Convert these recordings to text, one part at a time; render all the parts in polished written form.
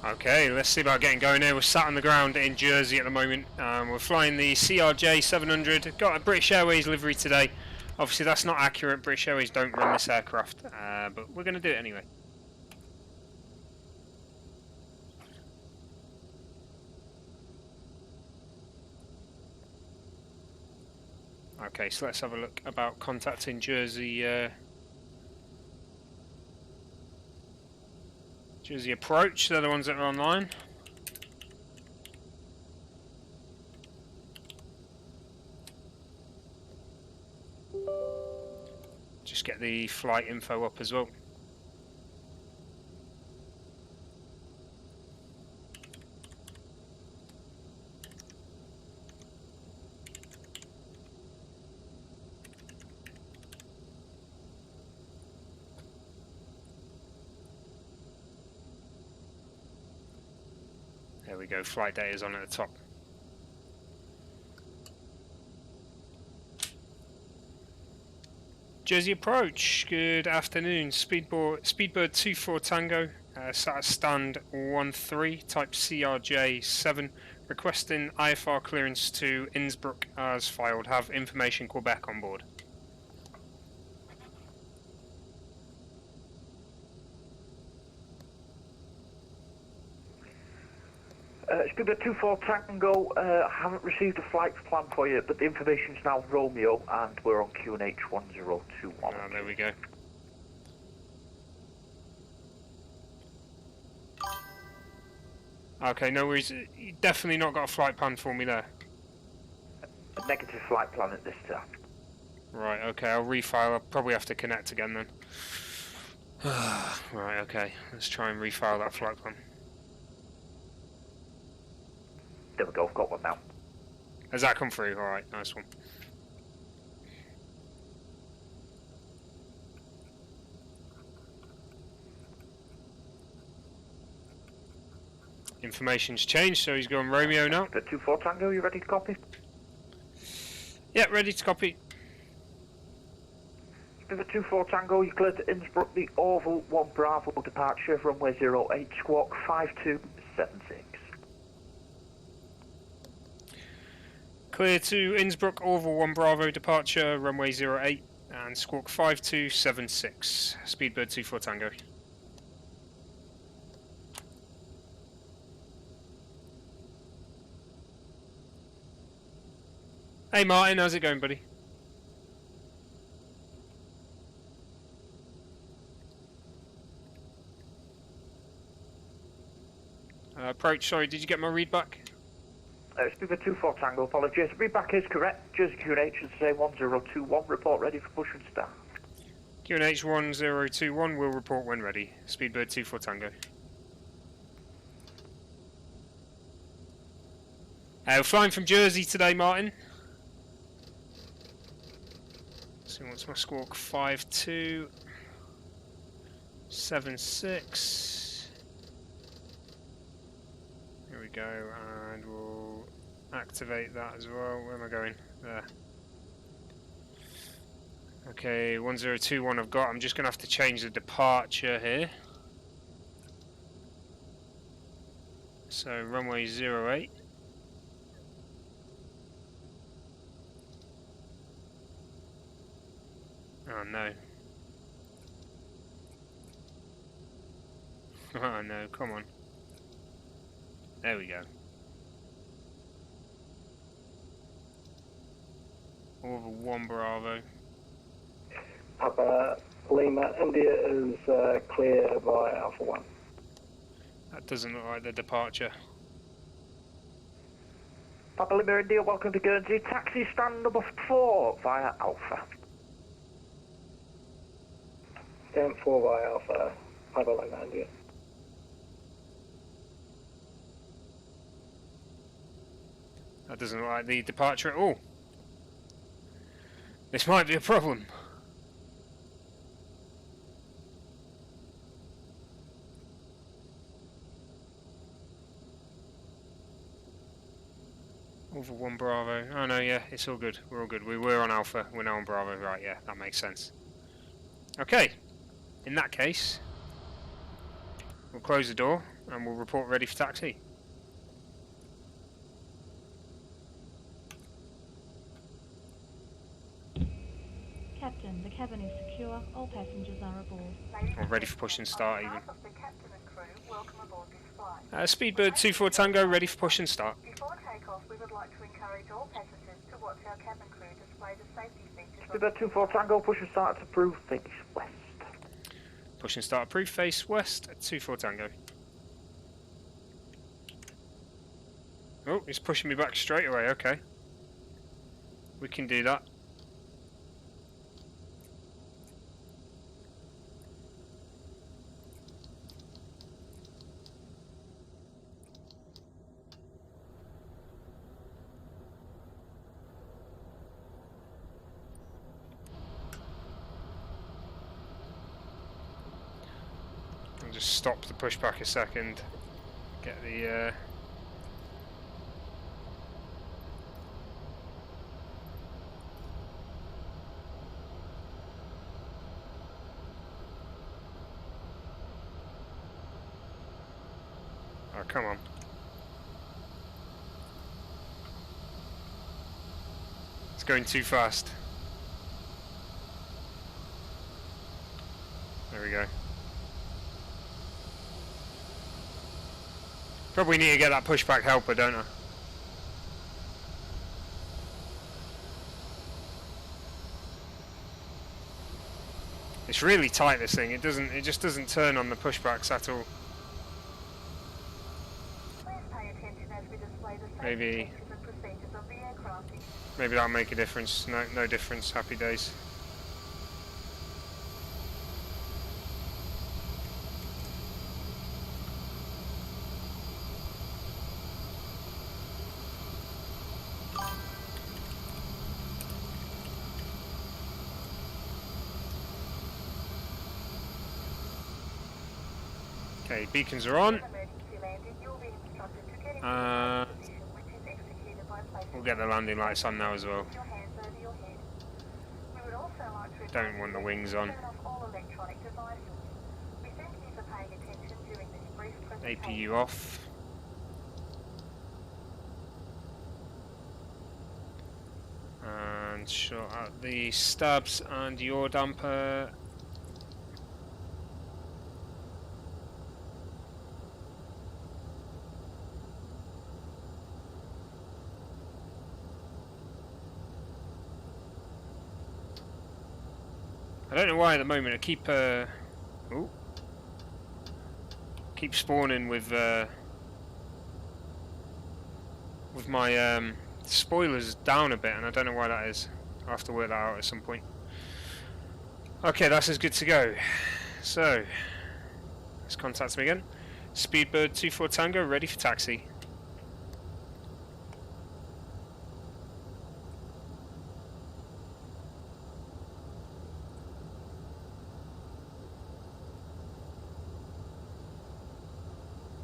Okay, let's see about getting going here. We're sat on the ground in Jersey at the moment. We're flying the CRJ 700. Got a British Airways livery today. Obviously that's not accurate, British Airways don't run this aircraft, but we're going to do it anyway. Okay, so let's have a look about contacting Jersey Jersey Approach. They're the ones that are online. Just get the flight info up as well. There we go, flight data is on at the top. Jersey Approach, good afternoon. Speedbird 24 Tango, sat at stand 13, type CRJ 7, requesting IFR clearance to Innsbruck as filed. Have information Quebec on board. Speedbird 24 Tango, I haven't received a flight plan for you, but the information's now Romeo, and we're on QNH 1021. Ah, there we go. Okay, no worries. You definitely not got a flight plan for me there. A negative flight plan at this time. Right, okay, I'll refile. I'll probably have to connect again then. Right, okay, let's try and refile that flight plan. There we go, I've got one now. Has that come through? Alright, nice one. Information's changed, so he's going Romeo now. Speedbird 24 Tango, you ready to copy? Yeah, ready to copy. Speedbird 24 Tango, you cleared to Innsbruck, the Orville 1 Bravo departure, runway 08, squawk 5276. Clear to Innsbruck, Orville 1 Bravo departure, runway 08 and squawk 5276. Speedbird 24 Tango. Hey Martin, how's it going, buddy? Approach, sorry, did you get my read back? Speedbird 24 Tango, apologies. Readback is correct. Jersey QNH is say 1021. Report ready for push and start. QNH 1021 will report when ready. Speedbird 24 Tango. We're flying from Jersey today, Martin. So what's my squawk? 5276. Here we go, and we'll activate that as well. Where am I going? There. Okay, 1021 I've got. I'm just going to have to change the departure here. So runway 08. Oh no. Oh no, come on. There we go. Over 1 Bravo. Papa Lima, India is clear by Alpha 1. That doesn't look like the departure. Papa Lima, India, welcome to Guernsey. Taxi stand number 4 via Alpha. Stand 4 by Alpha, Papa Lima, India. That doesn't look like the departure at all. This might be a problem. Over 1 Bravo. Oh no, yeah, it's all good. We're all good. We were on Alpha. We're now on Bravo. Right, yeah, that makes sense. Okay. In that case, we'll close the door. and we'll report ready for taxi. Captain, the cabin is secure. All passengers are aboard. Or ready for push and start even. The captain and crew, welcome aboard this flight. Speedbird 24 Tango, ready for push and start. Before takeoff, we would like to encourage all passengers to watch our cabin crew display the safety features. Speedbird 24 Tango, push and start to approved, face west. Push and start approved, face west, 24 Tango. Oh, he's pushing me back straight away, okay. We can do that. I'll just stop the pushback a second. Get the oh, come on. It's going too fast. There we go. Probably need to get that pushback helper, don't I? It's really tight, this thing. It just doesn't turn on the pushbacks at all. Please pay attention as we display the safety Maybe features and procedures of the aircraft. maybe that'll make a difference. No difference. Happy days. Okay, beacons are on. Emergency landing, you'll be instructed to get into the position, which is executed by placing We'll get the landing lights on now as well. your hands over your head. We would also like to Don't want the wings on. turn off all electronic devices. We thank you for paying attention during this brief presentation. APU off. And short out the stabs and yaw damper. I don't know why at the moment I keep keep spawning with my spoilers down a bit, and I don't know why that is. I'll have to work that out at some point. Okay, that's as good to go. So let's contact me again. Speedbird 24 Tango, ready for taxi.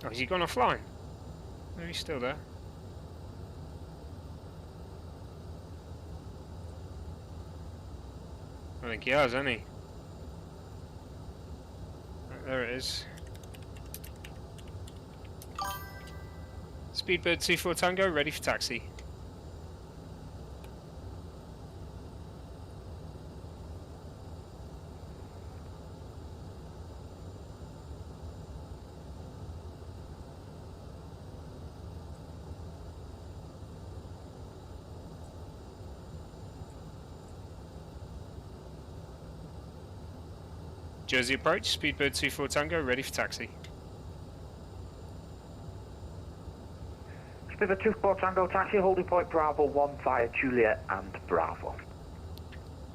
Oh, has he gone offline? No, he's still there. I think he has, hasn't he? Right, there it is. Speedbird 24 Tango, ready for taxi. Jersey approach, Speedbird 24 Tango, ready for taxi. Speedbird 24 Tango, taxi, holding point Bravo 1 via Juliet and Bravo.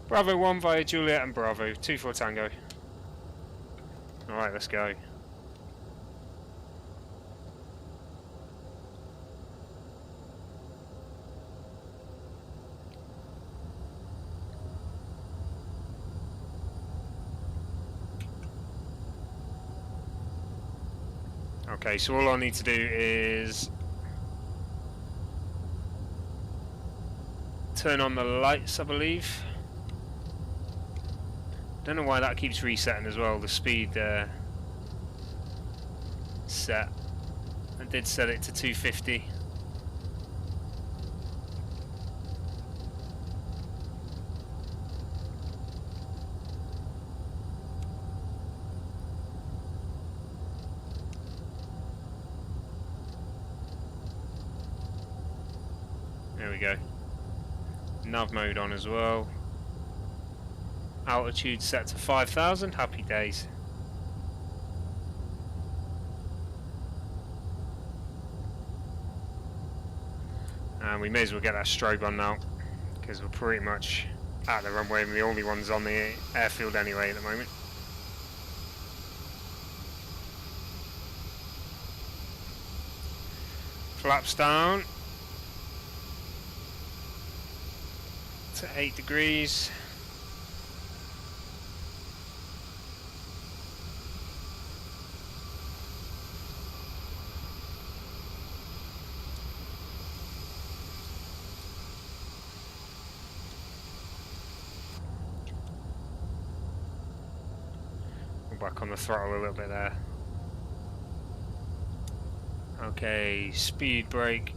Bravo 1 via Juliet and Bravo, 24 Tango. Alright, let's go. Okay, so all I need to do is turn on the lights, I believe. Don't know why that keeps resetting as well, the speed set. I did set it to 250. There we go. Nav mode on as well. Altitude set to 5,000. Happy days. And we may as well get that strobe on now, because we're pretty much at the runway and the only ones on the airfield anyway at the moment. Flaps down to 8 degrees. Back on the throttle a little bit there. Okay, speed brake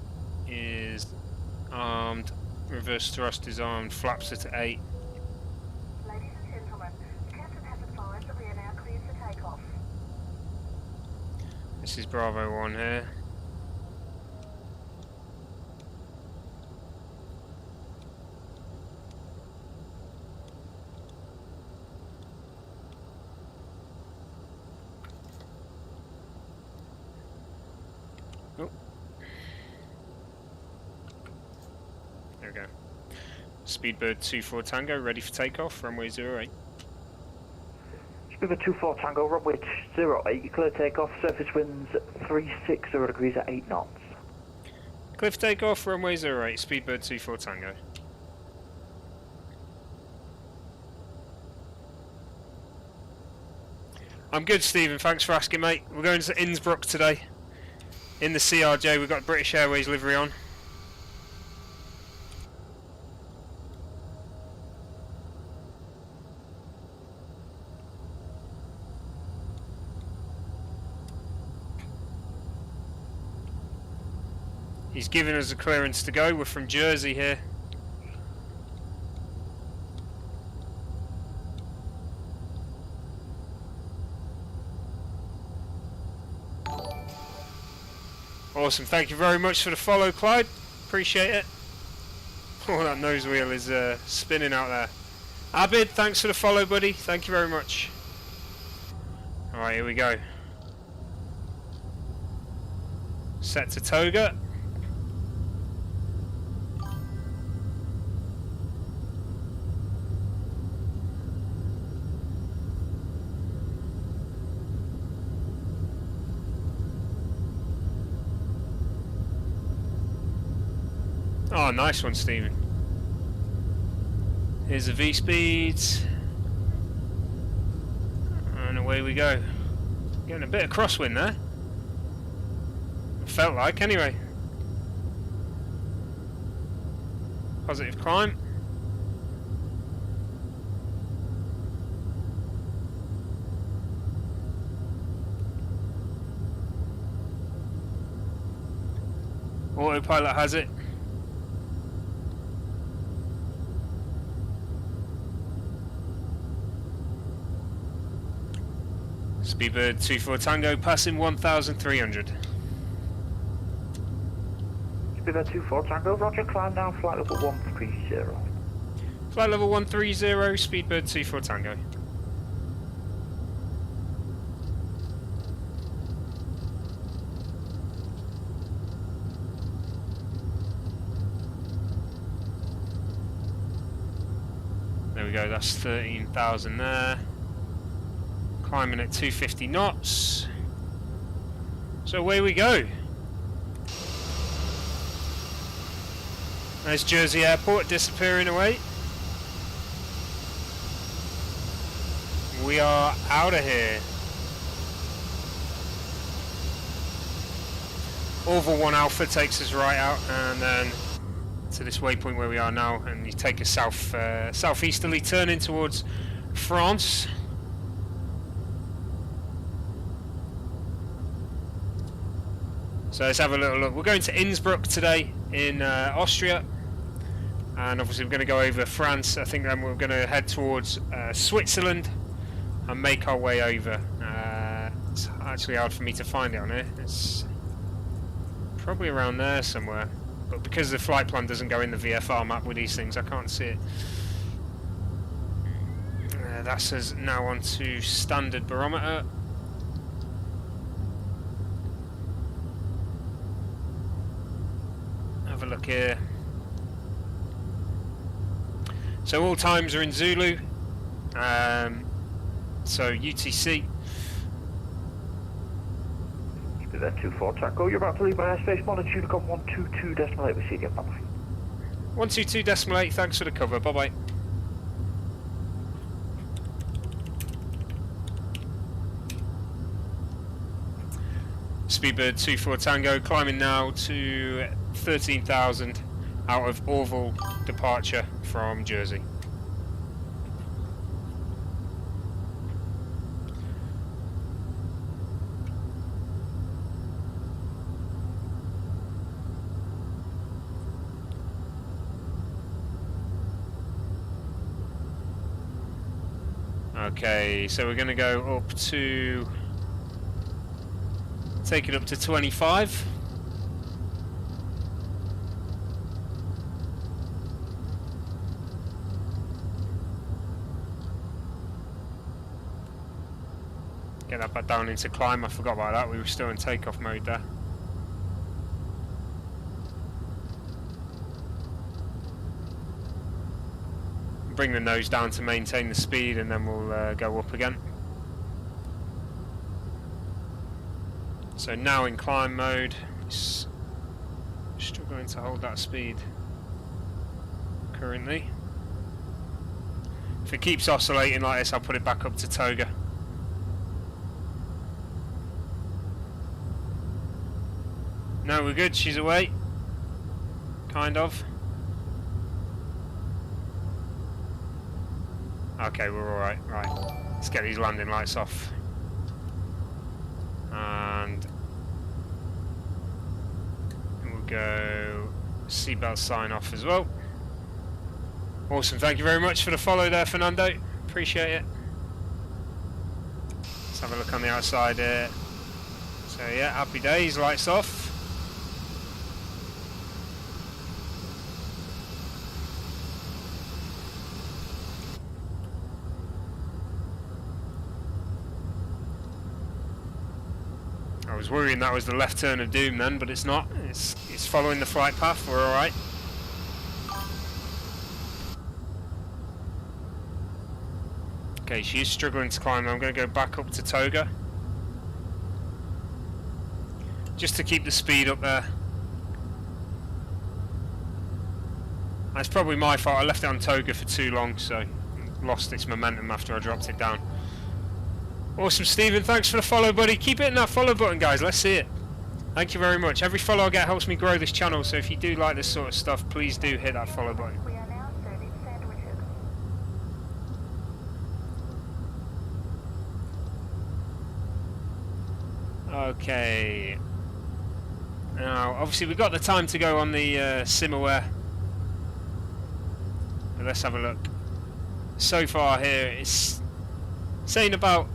is armed, reverse thrust is armed, flaps are to 8. Ladies and gentlemen, the captain has advised that we are now cleared for takeoff. This is Bravo 1 here. There we go. Speedbird 24 Tango, ready for takeoff, runway 08. Speedbird 24 Tango, runway 08, you clear takeoff, surface winds 360 degrees at 8 knots. Clear for takeoff, runway 08, Speedbird 24 Tango. I'm good, Stephen, thanks for asking, mate. We're going to Innsbruck today. In the CRJ, we've got British Airways livery on. He's giving us a clearance to go. We're from Jersey here. Awesome, thank you very much for the follow, Clyde. Appreciate it. Oh, that nose wheel is spinning out there. Abid, thanks for the follow, buddy. Thank you very much. Alright, here we go. Set to Toga. Oh, nice one, Stephen. Here's the V-speeds. And away we go. Getting a bit of crosswind there. Felt like, anyway. Positive climb. Autopilot has it. Speedbird 24 Tango passing 1,300. Speedbird 24 Tango, roger, climb down flight level 130. Flight level 130, Speedbird 24 Tango. There we go, that's 13,000 there. Climbing at 250 knots. So away we go. There's Jersey Airport disappearing away. We are out of here. Orville 1 Alpha takes us right out and then to this waypoint where we are now, and you take us southeasterly, turning towards France. So let's have a little look. We're going to Innsbruck today in Austria, and obviously we're going to go over France. I think then we're going to head towards Switzerland and make our way over. It's actually hard for me to find it on here. It's probably around there somewhere, but because the flight plan doesn't go in the VFR map with these things, I can't see it. That's us now onto standard barometer. Have a look here. So all times are in Zulu. So UTC. Then 24 Tango, you're about to leave my airspace, monitor Unicom 122.8, we'll see you again, bye bye. 122.8, thanks for the cover, bye bye. Speedbird 24 Tango, climbing now to 13,000 out of Orville departure from Jersey. Okay, so we're going to go up to, take it up to 25. Get that back down into climb, I forgot about that, we were still in takeoff mode there. Bring the nose down to maintain the speed, and then we'll go up again. So now in climb mode, it's struggling to hold that speed currently. If it keeps oscillating like this, I'll put it back up to toga. No, we're good, she's away. Kind of. Okay, we're alright. Right. Let's get these landing lights off. And we'll go seatbelt sign off as well. Awesome, thank you very much for the follow there, Fernando. Appreciate it. Let's have a look on the outside here. So yeah, happy days, lights off. I was worrying that was the left turn of doom then, but it's not. It's following the flight path. We're all right. Okay, she is struggling to climb. I'm going to go back up to toga, just to keep the speed up there. That's probably my fault. I left it on toga for too long, so lost its momentum after I dropped it down. Awesome, Stephen, thanks for the follow, buddy. Keep hitting that follow button, guys. Let's see it. Thank you very much. Every follow I get helps me grow this channel, so if you do like this sort of stuff, please do hit that follow button. We are now serving sandwiches. Okay. Now, obviously we've got the time to go on the SimAware. But let's have a look. So far here, it's saying about,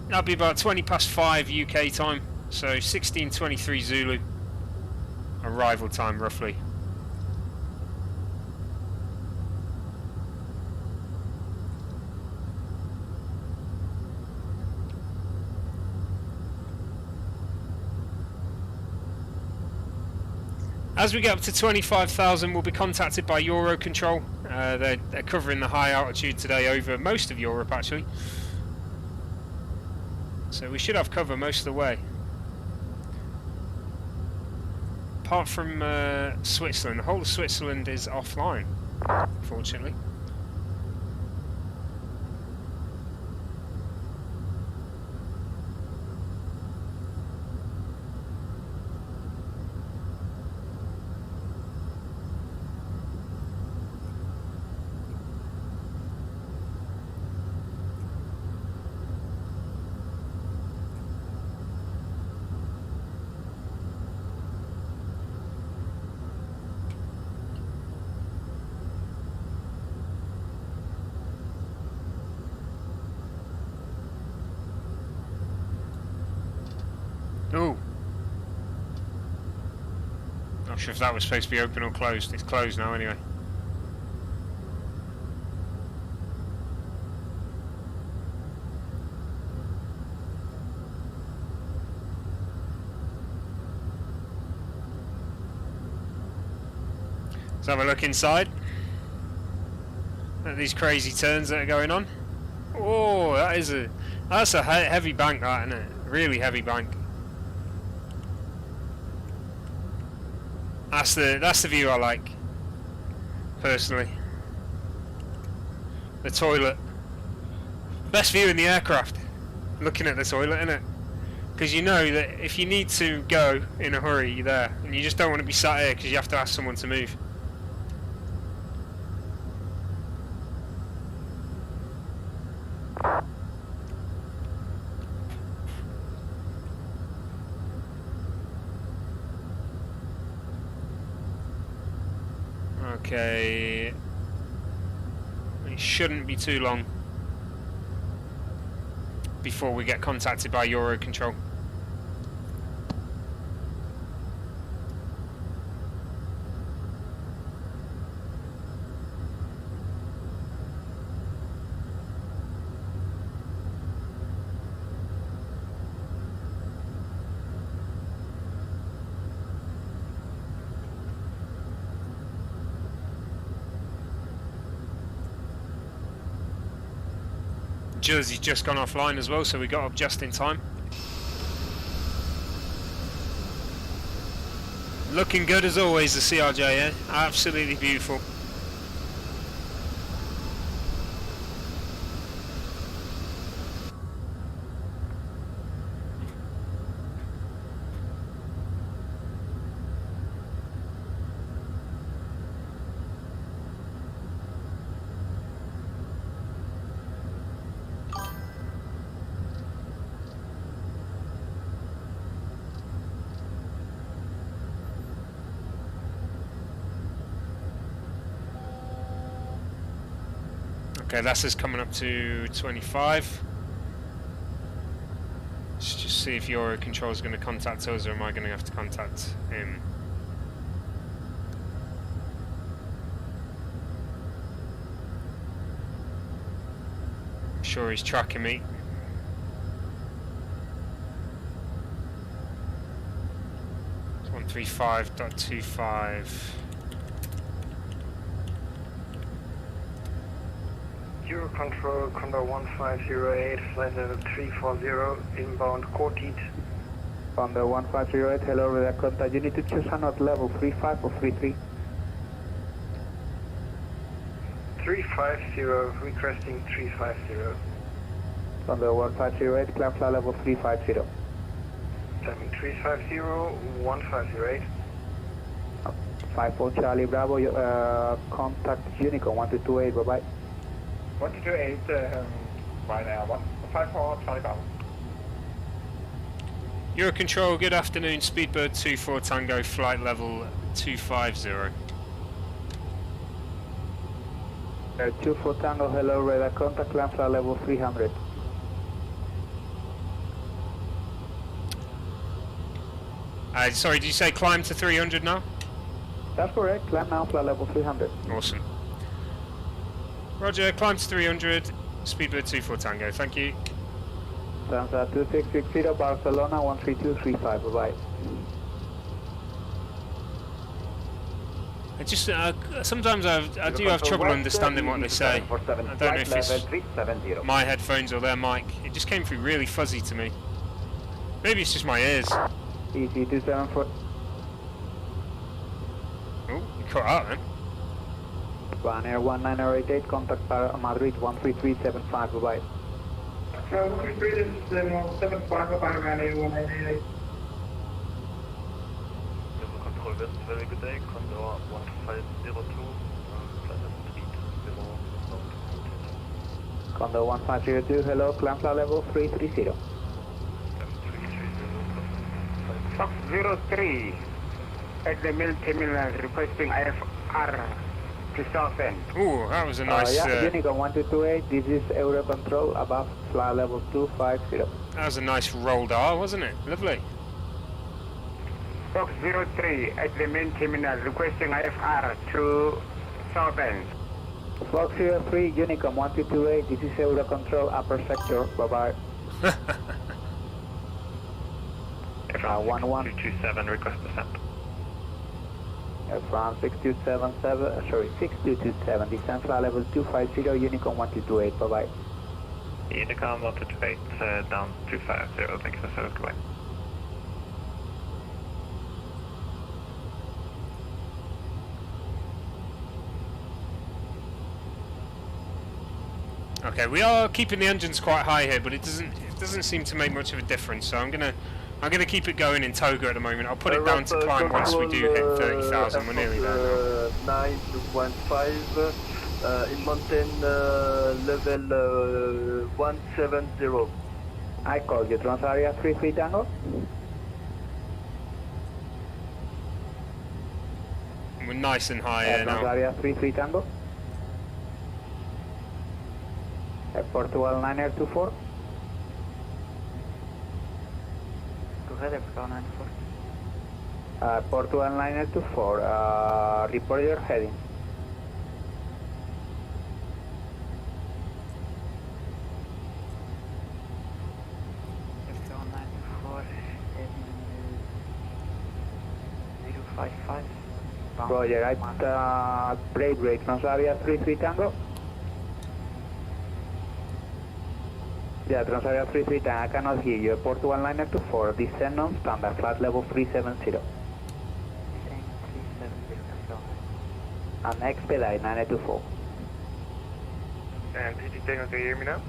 that'll be about 20 past 5 UK time, so 16:23 Zulu arrival time roughly. As we get up to 25,000, we'll be contacted by Eurocontrol. They're covering the high altitude today over most of Europe actually. So we should have cover most of the way. Apart from Switzerland, the whole of Switzerland is offline, unfortunately. Not sure if that was supposed to be open or closed. It's closed now anyway. Let's have a look inside at these crazy turns that are going on. Oh, that's a heavy bank, that, isn't it? Really heavy bank. That's the view I like, personally. The toilet. Best view in the aircraft. Looking at the toilet, isn't it? Because you know that if you need to go in a hurry, you're there, and you just don't want to be sat here because you have to ask someone to move. Okay, it shouldn't be too long before we get contacted by Eurocontrol. Jersey's just gone offline as well, so we got up just in time. Looking good as always, the CRJ, eh? Absolutely beautiful. Okay, that's us coming up to 25. Let's just see if Eurocontrol is going to contact us, or am I going to have to contact him? I'm sure he's tracking me. It's 135.25. Eurocontrol, Condor 1508, flight level 340, inbound Corteed. Condor 1508, hello, with a contact. You need to choose another level, 35 or 33? 350, requesting 350. Condor 1508, climb flight level 350. Timing 350, 1508. 54 Charlie Bravo, contact Unicorn 1228, bye bye. 128, right now, 54 Charlie Bravo. Eurocontrol, good afternoon, Speedbird 24 Tango, flight level 250. 24 Tango, hello, radar contact, climb flight level 300. Sorry, did you say climb to 300 now? That's correct, climb now, flight level 300. Awesome. Roger, climb to 300, Speedbird 24 Tango, thank you. Transat 2660, Barcelona 13235, bye-bye. I just, sometimes I do have trouble understanding what they say. I don't know if it's my headphones or their mic. It just came through really fuzzy to me. Maybe it's just my ears. Easy 274. Oh, you cut out then. One Air 19088, contact Madrid 13375, bye-bye. 13375, bye-bye, Air 188. Control West, very good day, Condor 1502, flight level 320. Condor 1502, hello, climb flight level 330. Fox 03, at the mill terminal, requesting IFR. Ooh, that was a nice... yeah, Unicorn 1228, this is Eurocontrol, above flight level 250. That was a nice rolled R, wasn't it? Lovely. Fox 03 at the main terminal requesting IFR to southend. Fox 03, Unicom 1228, this is Eurocontrol upper sector, bye-bye. 6227, request descent. From 6227, descent flight level 250, Unicom 1228, bye-bye. Unicom 1228, down 250, thank you for service, goodbye. Okay, we are keeping the engines quite high here, but it doesn't seem to make much of a difference. So I'm gonna keep it going in Toga at the moment. I'll put it down to climb once we do hit 30,000. We're nearly there now. 915 in mountain level 170. I call you, Transarea 33 Tango. We're nice and high here now. Transarea 33 Tango. Portugal 924. Go ahead, Portugal 924. Portugal 924, report your heading. Portugal 924, heading 055. Roger, at break, Transavia 33 Tango. Yeah, Transavia 33 Tango, I cannot hear you. Portugal 924, descend on standard, flight level 370. And expedite 924. And did you take to hear me now?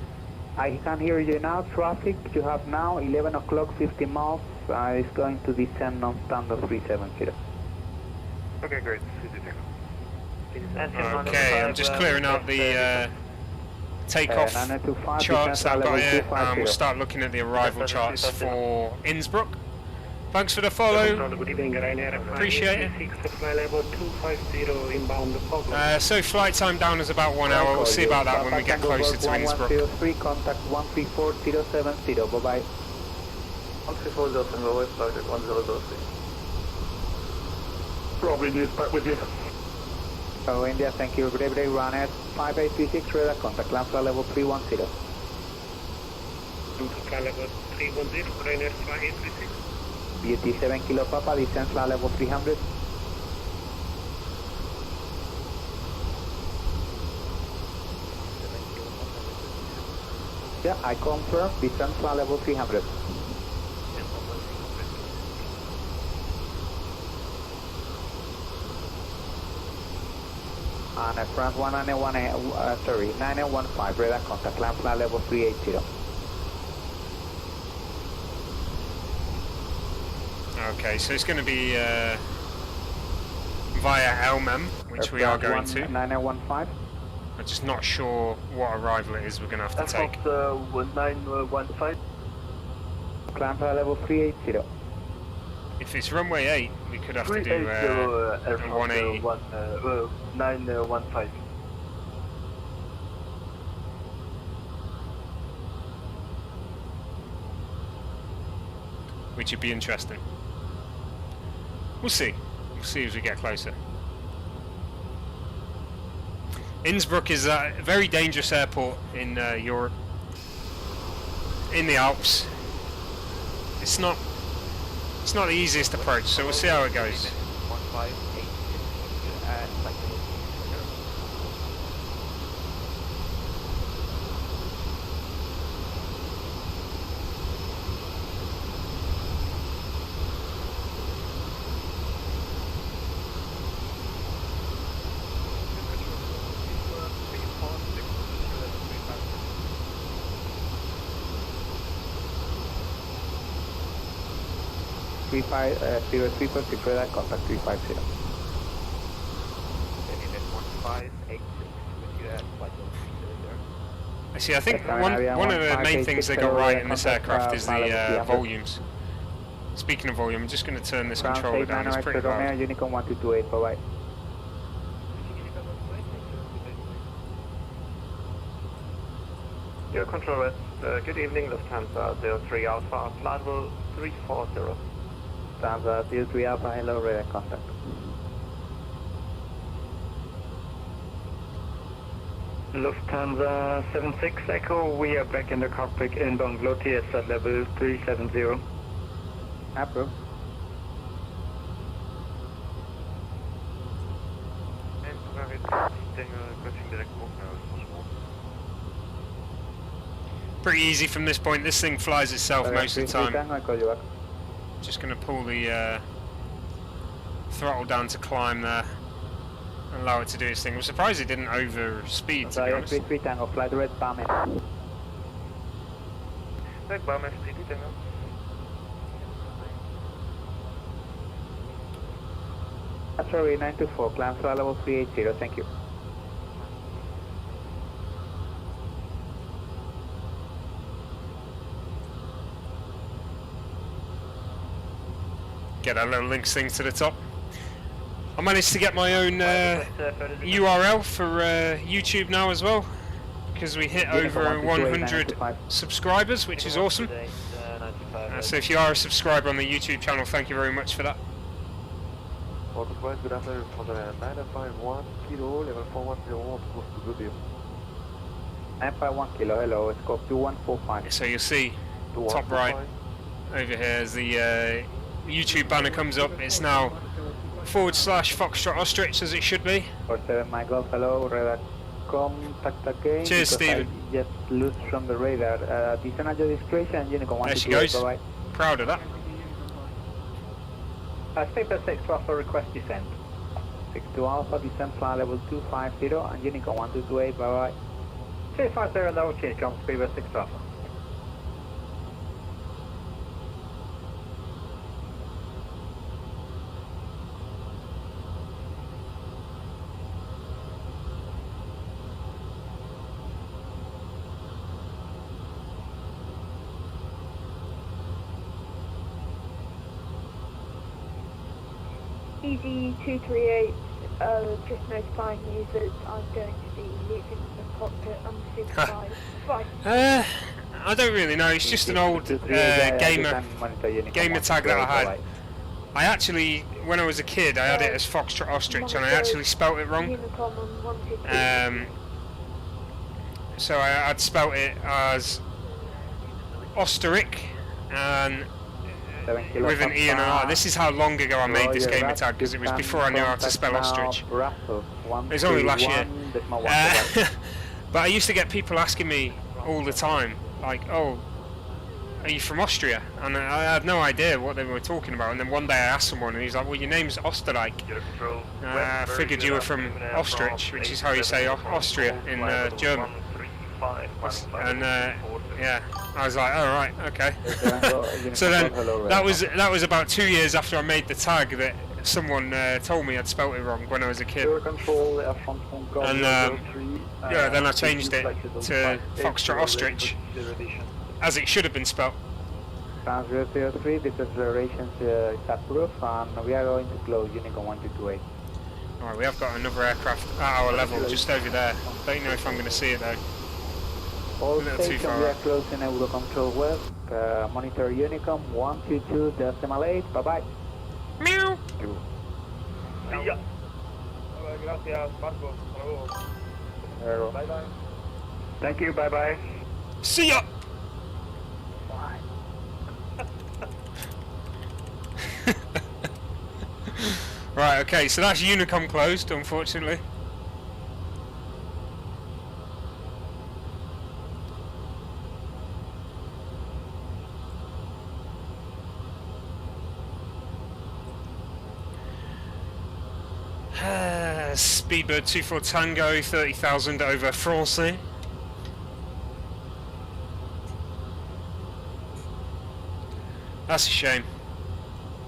I can hear you now. Traffic you have now 11 o'clock 50 miles. It's going to descend on standard 370. Okay, great. Okay, I'm just clearing out the takeoff 925, charts that I've got here. 250. We'll start looking at the arrival charts for Innsbruck. Thanks for the follow. Good evening, Ryanair. Appreciate it. Flight level 250 inbound. So flight time down is about 1 hour. We'll see about that when we get closer to Innsbruck. 1103, contact 134070. Bye-bye. 1340, go away, flight 1003. Robin is back with you. Hello India, thank you. Brave Ryanair 5836, radar contact, land flight level 310. Flight level 310, Ryanair 5836. BT 7 Kilo Papa, descent flight level 300. Yeah, I confirm, descent flight level 300. And France 915, radar contact, land flight level 380. Okay, so it's going to be via Elmem, which we are going to. 915. I'm just not sure what arrival it is we're going to have to take. Fox 915. Climb flight level 380. If it's runway 8, we could have to do 380 180. 915. Which would be interesting. We'll see. We'll see as we get closer. Innsbruck is a very dangerous airport in Europe. In the Alps. It's not the easiest approach, so we'll see how it goes. 350, radar contact 350. Actually, I think one of the main things they got right in this aircraft is the volumes. Speaking of volume, I'm just going to turn this controller down. It's pretty loud. Unicom 1228, bye-bye. Your controller, good evening, Lufthansa 03 Alpha, flight level 340. Lufthansa 03 Alpha, hello, radar contact. Lufthansa 76 Echo, we are back in the cockpit inbound low TS at level 370. Approve. Pretty easy from this point. This thing flies itself most of the time. Tango, I call you back. Just going to pull the throttle down to climb there and allow it to do its thing. I'm surprised it didn't overspeed, to be honest. 33 Tango, flight red Bamet. Red Bamet, 33 Tango. Sorry, 924, climb flight level 380, thank you. Get that little links thing to the top. I managed to get my own URL for YouTube now as well, because we hit over 100 subscribers, which is awesome. So if you are a subscriber on the YouTube channel, thank you very much for that. Good afternoon, for the 951 kilo, level 410, close to Goodyear. 951 kilo, hello, scope 2145. So you'll see, top right, over here as the YouTube banner comes up. It's now / Foxtrot Ostrich, as it should be. 47 my golf, hello, radar contact again. Cheers, Stephen. I just loose from the radar. Descend at your discretion, Unicorn 1 There she goes. bye-bye. Proud of that. Stay 6 to Alpha, request descent. 6 to Alpha, descent flight level 250 and Unicorn 1228, bye-bye. 250 and level change, come speed 6 to Alpha. Easy 238, just notifying you that I'm going to be leaving the cockpit unsupervised. Right. I don't really know. It's just an old gamer tag that I had. I actually, when I was a kid, I had it as Foxtrot Ostrich, and I actually spelt it wrong. So I'd spelt it as Osteric, and with an E and an R. This is how long ago I made this gamer tag, because it was before I knew how to spell ostrich. It was only last year. But I used to get people asking me all the time, like, oh, are you from Austria? And I had no idea what they were talking about. And then one day I asked someone, and he's like, well, your name's Osterreich. I figured you were from Ostrich, which is how you say Austria in German. And yeah, I was like, oh right, okay. So then that was about 2 years after I made the tag that someone told me I'd spelt it wrong when I was a kid. And yeah, then I changed it to Foxtrot Ostrich, as it should have been spelt. 003, this acceleration is approved, and we are going to close Unicorn 1228. Alright, we have got another aircraft at our level, just over there. Don't know if I'm going to see it though. All stations, we are closing Eurocontrol West. Monitor Unicom 122.8. Bye bye. Meow. Yeah. Gracias, Marco. Bye bye. Thank you, bye bye. See ya. Right, okay, so that's Unicom closed, unfortunately. Speedbird 24 Tango, 30,000 over Francais. That's a shame.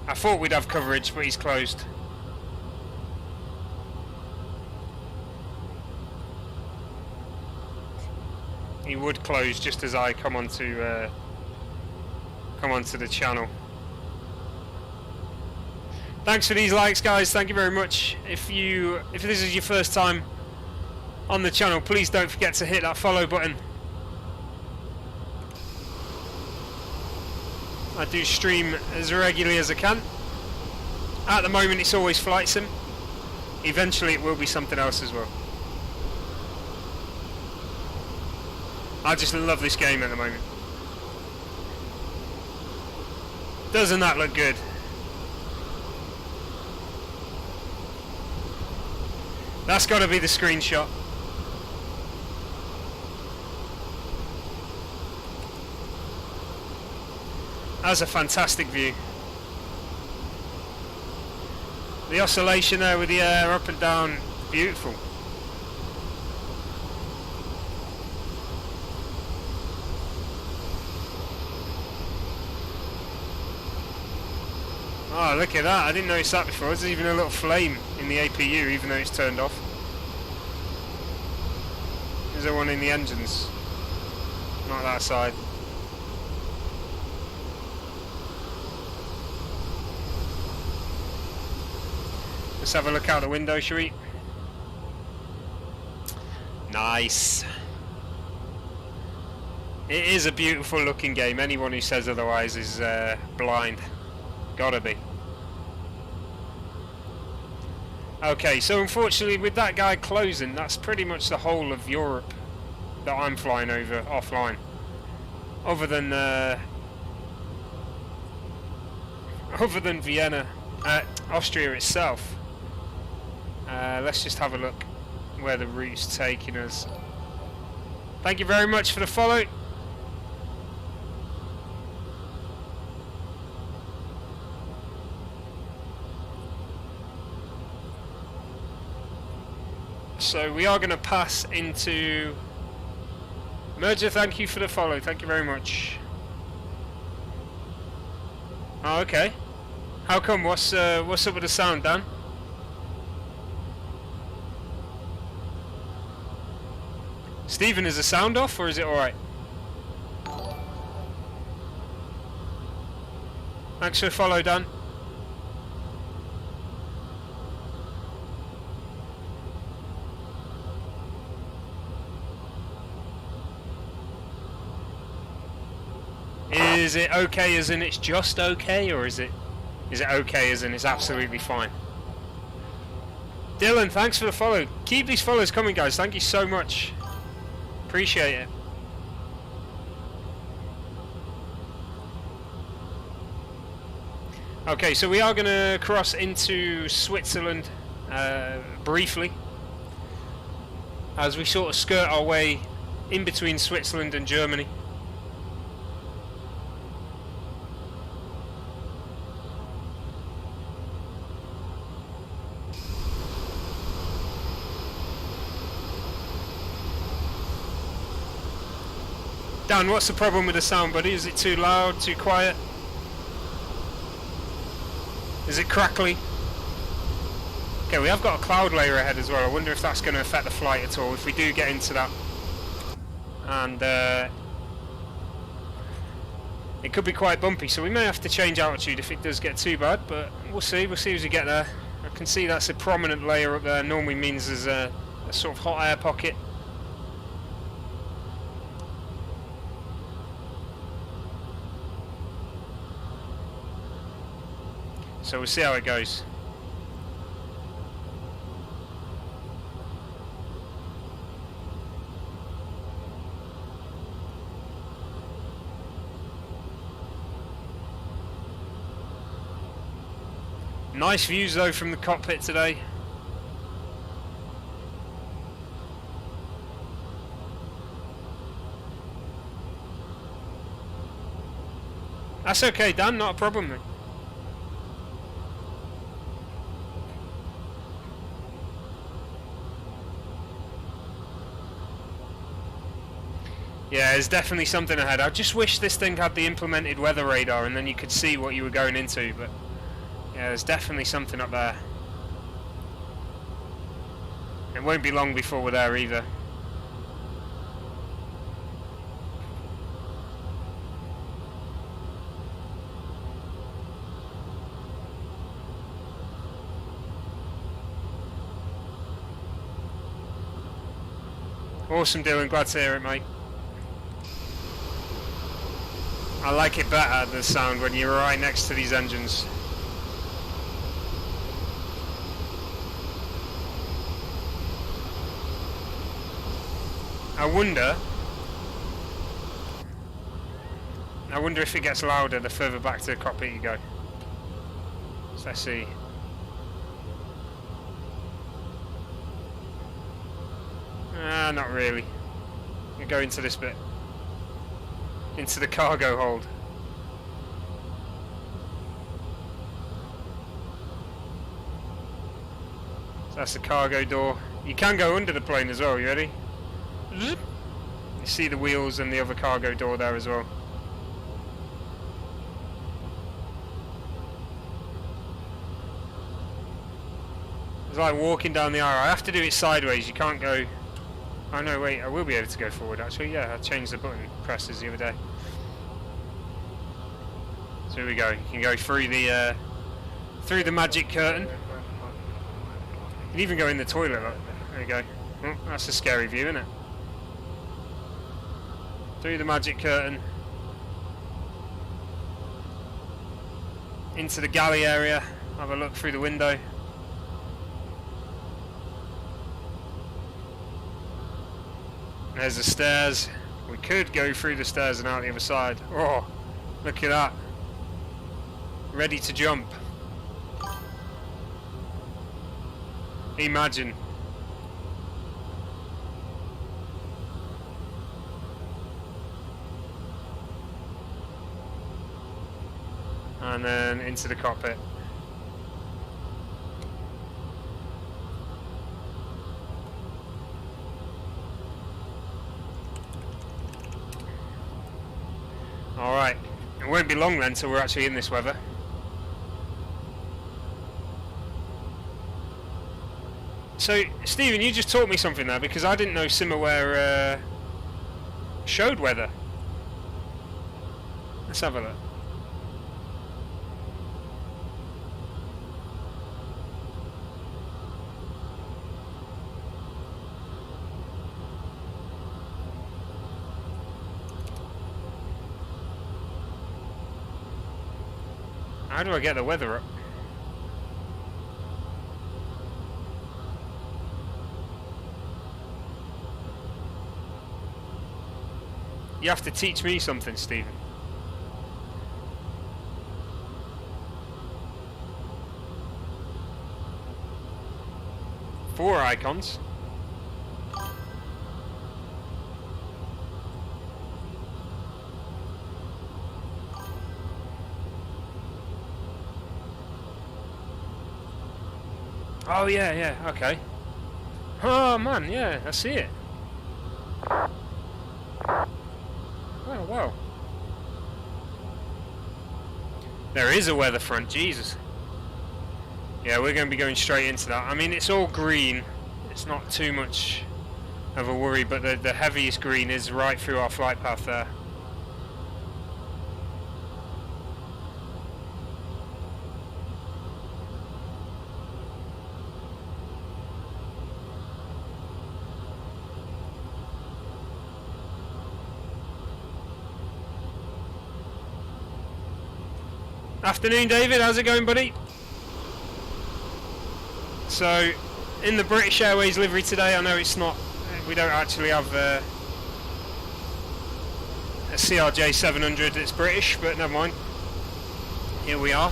I thought we'd have coverage, but he's closed. He would close just as I come onto the channel. Thanks for these likes, guys. Thank you very much. If this is your first time on the channel, please don't forget to hit that follow button. I do stream as regularly as I can. At the moment it's always flight sim. Eventually it will be something else as well. I just love this game at the moment. Doesn't that look good? That's got to be the screenshot. That's a fantastic view. The oscillation there with the air up and down, beautiful. Oh, look at that. I didn't notice that before. There's even a little flame in the APU, even though it's turned off. Is there one in the engines? Not that side. Let's have a look out the window, shall we? Nice. It is a beautiful looking game. Anyone who says otherwise is blind. Gotta be. Okay, so unfortunately with that guy closing, that's pretty much the whole of Europe that I'm flying over offline. Other than Vienna, Austria itself. Let's just have a look where the route's taking us. Thank you very much for the follow. So we are going to pass into Merger. Thank you for the follow. Thank you very much. Oh, okay. How come? What's up with the sound, Dan? Stephen, is the sound off or is it alright? Thanks for the follow, Dan. Is it okay as in it's just okay, or is it okay as in it's absolutely fine? Dylan, thanks for the follow. Keep these follows coming, guys. Thank you so much. Appreciate it. Okay, so we are going to cross into Switzerland briefly, as we sort of skirt our way in between Switzerland and Germany. Dan, what's the problem with the sound, buddy? Is it too loud, too quiet? Is it crackly? Okay, we have got a cloud layer ahead as well. I wonder if that's going to affect the flight at all, if we do get into that. And it could be quite bumpy, so we may have to change altitude if it does get too bad, but we'll see as we get there. I can see that's a prominent layer up there. Normally means there's a sort of hot air pocket. So we'll see how it goes. Nice views though from the cockpit today. That's okay, Dan, not a problem, mate. Yeah, there's definitely something ahead. I just wish this thing had the implemented weather radar and then you could see what you were going into, but yeah, there's definitely something up there. It won't be long before we're there either. Awesome, Dylan, glad to hear it, mate. I like it better, the sound, when you're right next to these engines. I wonder if it gets louder the further back to the cockpit you go. So let's see. Not really. You go into this bit. Into the cargo hold. So that's the cargo door. You can go under the plane as well, you ready? You see the wheels and the other cargo door there as well. It's like walking down the aisle. I have to do it sideways, you can't go... Oh no, wait, I will be able to go forward actually. Yeah, I changed the button presses the other day. So here we go. You can go through the magic curtain. You can even go in the toilet. Look. There you go. Oh, that's a scary view, isn't it? Through the magic curtain. Into the galley area. Have a look through the window. There's the stairs. We could go through the stairs and out the other side. Oh, look at that. Ready to jump. Imagine. And then into the cockpit. Alright, it won't be long then till we're actually in this weather. So, Stephen, you just taught me something there, because I didn't know SimAware showed weather. Let's have a look. How do I get the weather up? You have to teach me something, Stephen. Four icons. Oh yeah, okay. Oh man, yeah, I see it. Oh wow. There is a weather front, Jesus. Yeah, we're going to be going straight into that. I mean, it's all green. It's not too much of a worry, but the heaviest green is right through our flight path there. Afternoon, David. How's it going, buddy? So, in the British Airways livery today, I know it's not... We don't actually have a CRJ 700 that's British, but never mind. Here we are.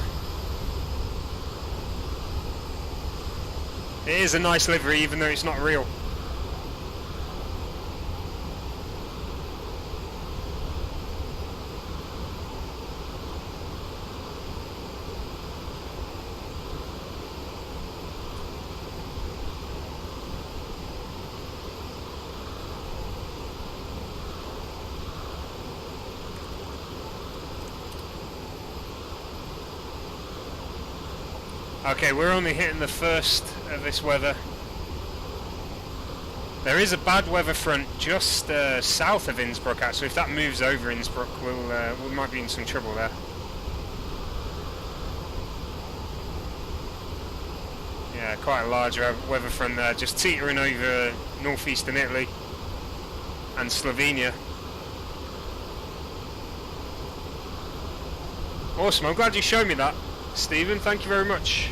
It is a nice livery, even though it's not real. Okay, we're only hitting the first of this weather. There is a bad weather front just south of Innsbruck, actually. If that moves over Innsbruck, we might be in some trouble there. Yeah, quite a large weather front there, just teetering over northeastern Italy and Slovenia. Awesome, I'm glad you showed me that, Stephen. Thank you very much.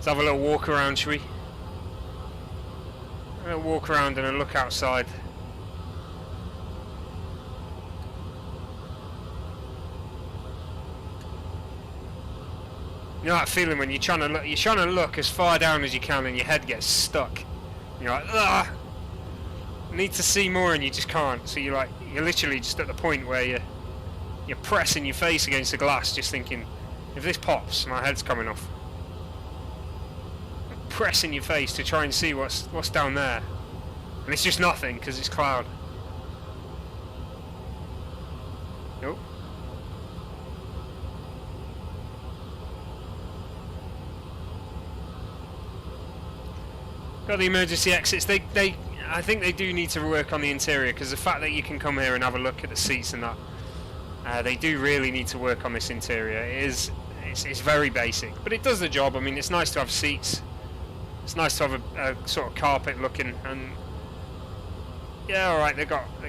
Let's have a little walk around, shall we? A little walk around and a look outside. You know that feeling when you're trying to look as far down as you can and your head gets stuck. You're like, ah, need to see more and you just can't. So you're literally just at the point where you're pressing your face against the glass, just thinking, if this pops, my head's coming off. Pressing your face to try and see what's down there, and it's just nothing because it's cloud. Nope. Got the emergency exits. I think they do need to work on the interior, because the fact that you can come here and have a look at the seats and that, they do really need to work on this interior. It's very basic, but it does the job. I mean, it's nice to have seats. It's nice to have a sort of carpet looking, and yeah, all right. They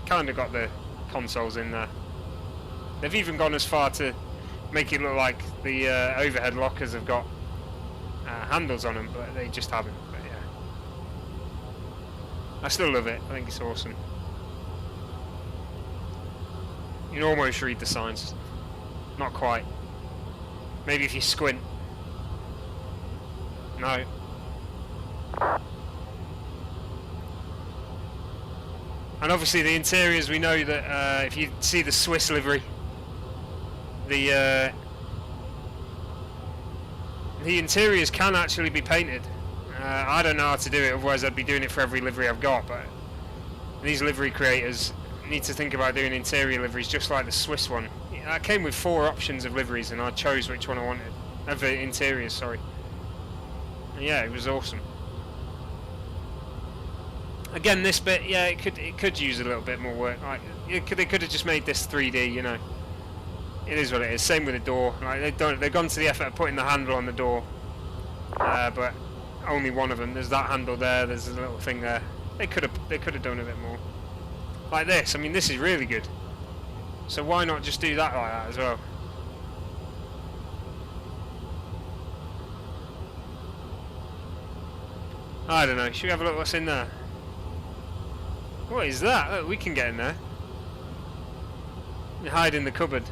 kind of got the consoles in there. They've even gone as far to make it look like the overhead lockers have got handles on them, but they just haven't. But yeah, I still love it. I think it's awesome. You can almost read the signs. Not quite. Maybe if you squint. No. And obviously the interiors, we know that if you see the Swiss livery, the interiors can actually be painted. I don't know how to do it, otherwise I'd be doing it for every livery I've got, but these livery creators need to think about doing interior liveries just like the Swiss one. I came with 4 options of liveries and I chose which one I wanted. Of interiors, sorry. And yeah, it was awesome. Again, this bit, yeah, it could use a little bit more work. Like, they could have just made this 3D, you know. It is what it is. Same with the door. Like, they've gone to the effort of putting the handle on the door, but only one of them. There's that handle there. There's a little thing there. They could have done a bit more. Like this. I mean, this is really good. So why not just do that like that as well? I don't know. Should we have a look what's in there? What is that? Look, we can get in there. You hide in the cupboard.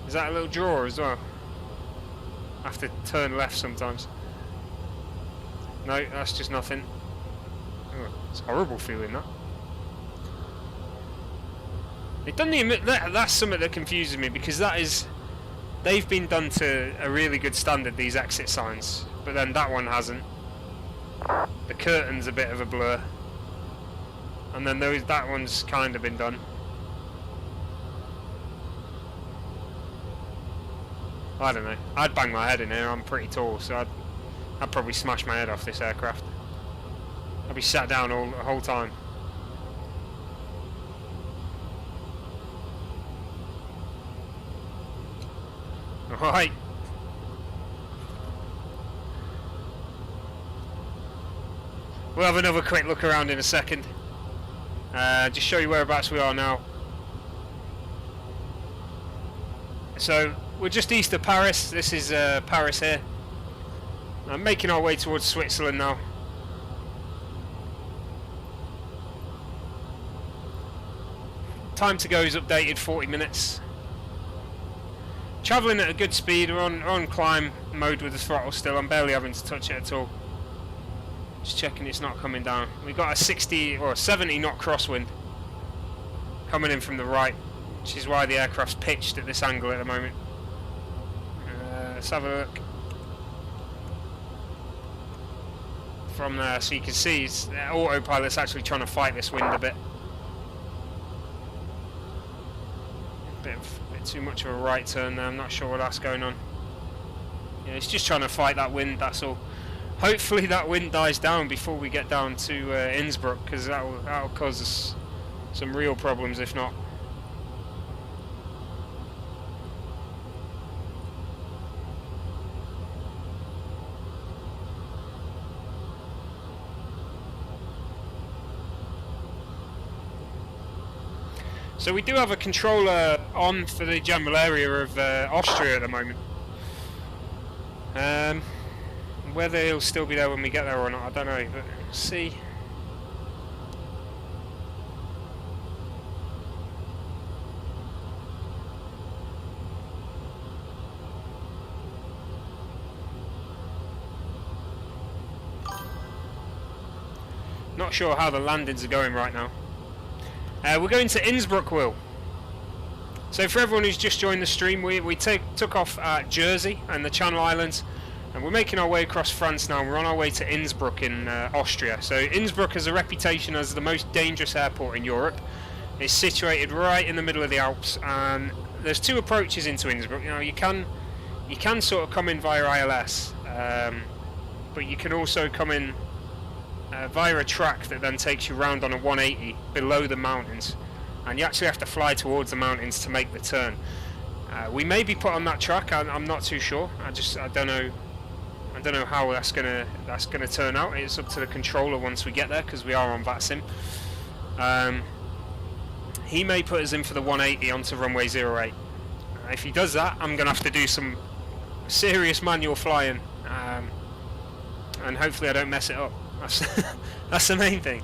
Is that a little drawer as well? I have to turn left sometimes. No, that's just nothing. Oh, it's a horrible feeling, that. They've done that's something that confuses me, because they've been done to a really good standard, these exit signs, but then that one hasn't. The curtain's a bit of a blur, and then that one's kind of been done. I don't know. I'd bang my head in here. I'm pretty tall, so I'd probably smash my head off this aircraft. I'd be sat down the whole time. Alright. We'll have another quick look around in a second. Just show you whereabouts we are now. So we're just east of Paris. This is Paris here. I'm making our way towards Switzerland now. Time to go is updated 40 minutes. Travelling at a good speed. We're on climb mode with the throttle still. I'm barely having to touch it at all. Just checking it's not coming down. We've got a 60 or 70 knot crosswind coming in from the right, which is why the aircraft's pitched at this angle at the moment. Let's have a look from there, so you can see the autopilot's actually trying to fight this wind a bit. Bit too much of a right turn there. I'm not sure what that's going on. Yeah, it's just trying to fight that wind, that's all. Hopefully that wind dies down before we get down to Innsbruck, because that'll cause us some real problems if not. So we do have a controller on for the general area of Austria at the moment. Whether he'll still be there when we get there or not, I don't know, but we'll see. Not sure how the landings are going right now. We're going to Innsbruck, Will. So for everyone who's just joined the stream, we took off at Jersey and the Channel Islands, and we're making our way across France now. We're on our way to Innsbruck in Austria. So Innsbruck has a reputation as the most dangerous airport in Europe. It's situated right in the middle of the Alps, and there's two approaches into Innsbruck. You know, you can sort of come in via ILS, but you can also come in via a track that then takes you round on a 180 below the mountains, and you actually have to fly towards the mountains to make the turn. We may be put on that track. I'm not too sure. I don't know how that's gonna turn out. It's up to the controller once we get there, because we are on VATSIM. He may put us in for the 180 onto runway 08. If he does that, I'm gonna have to do some serious manual flying, and hopefully I don't mess it up. That's the main thing.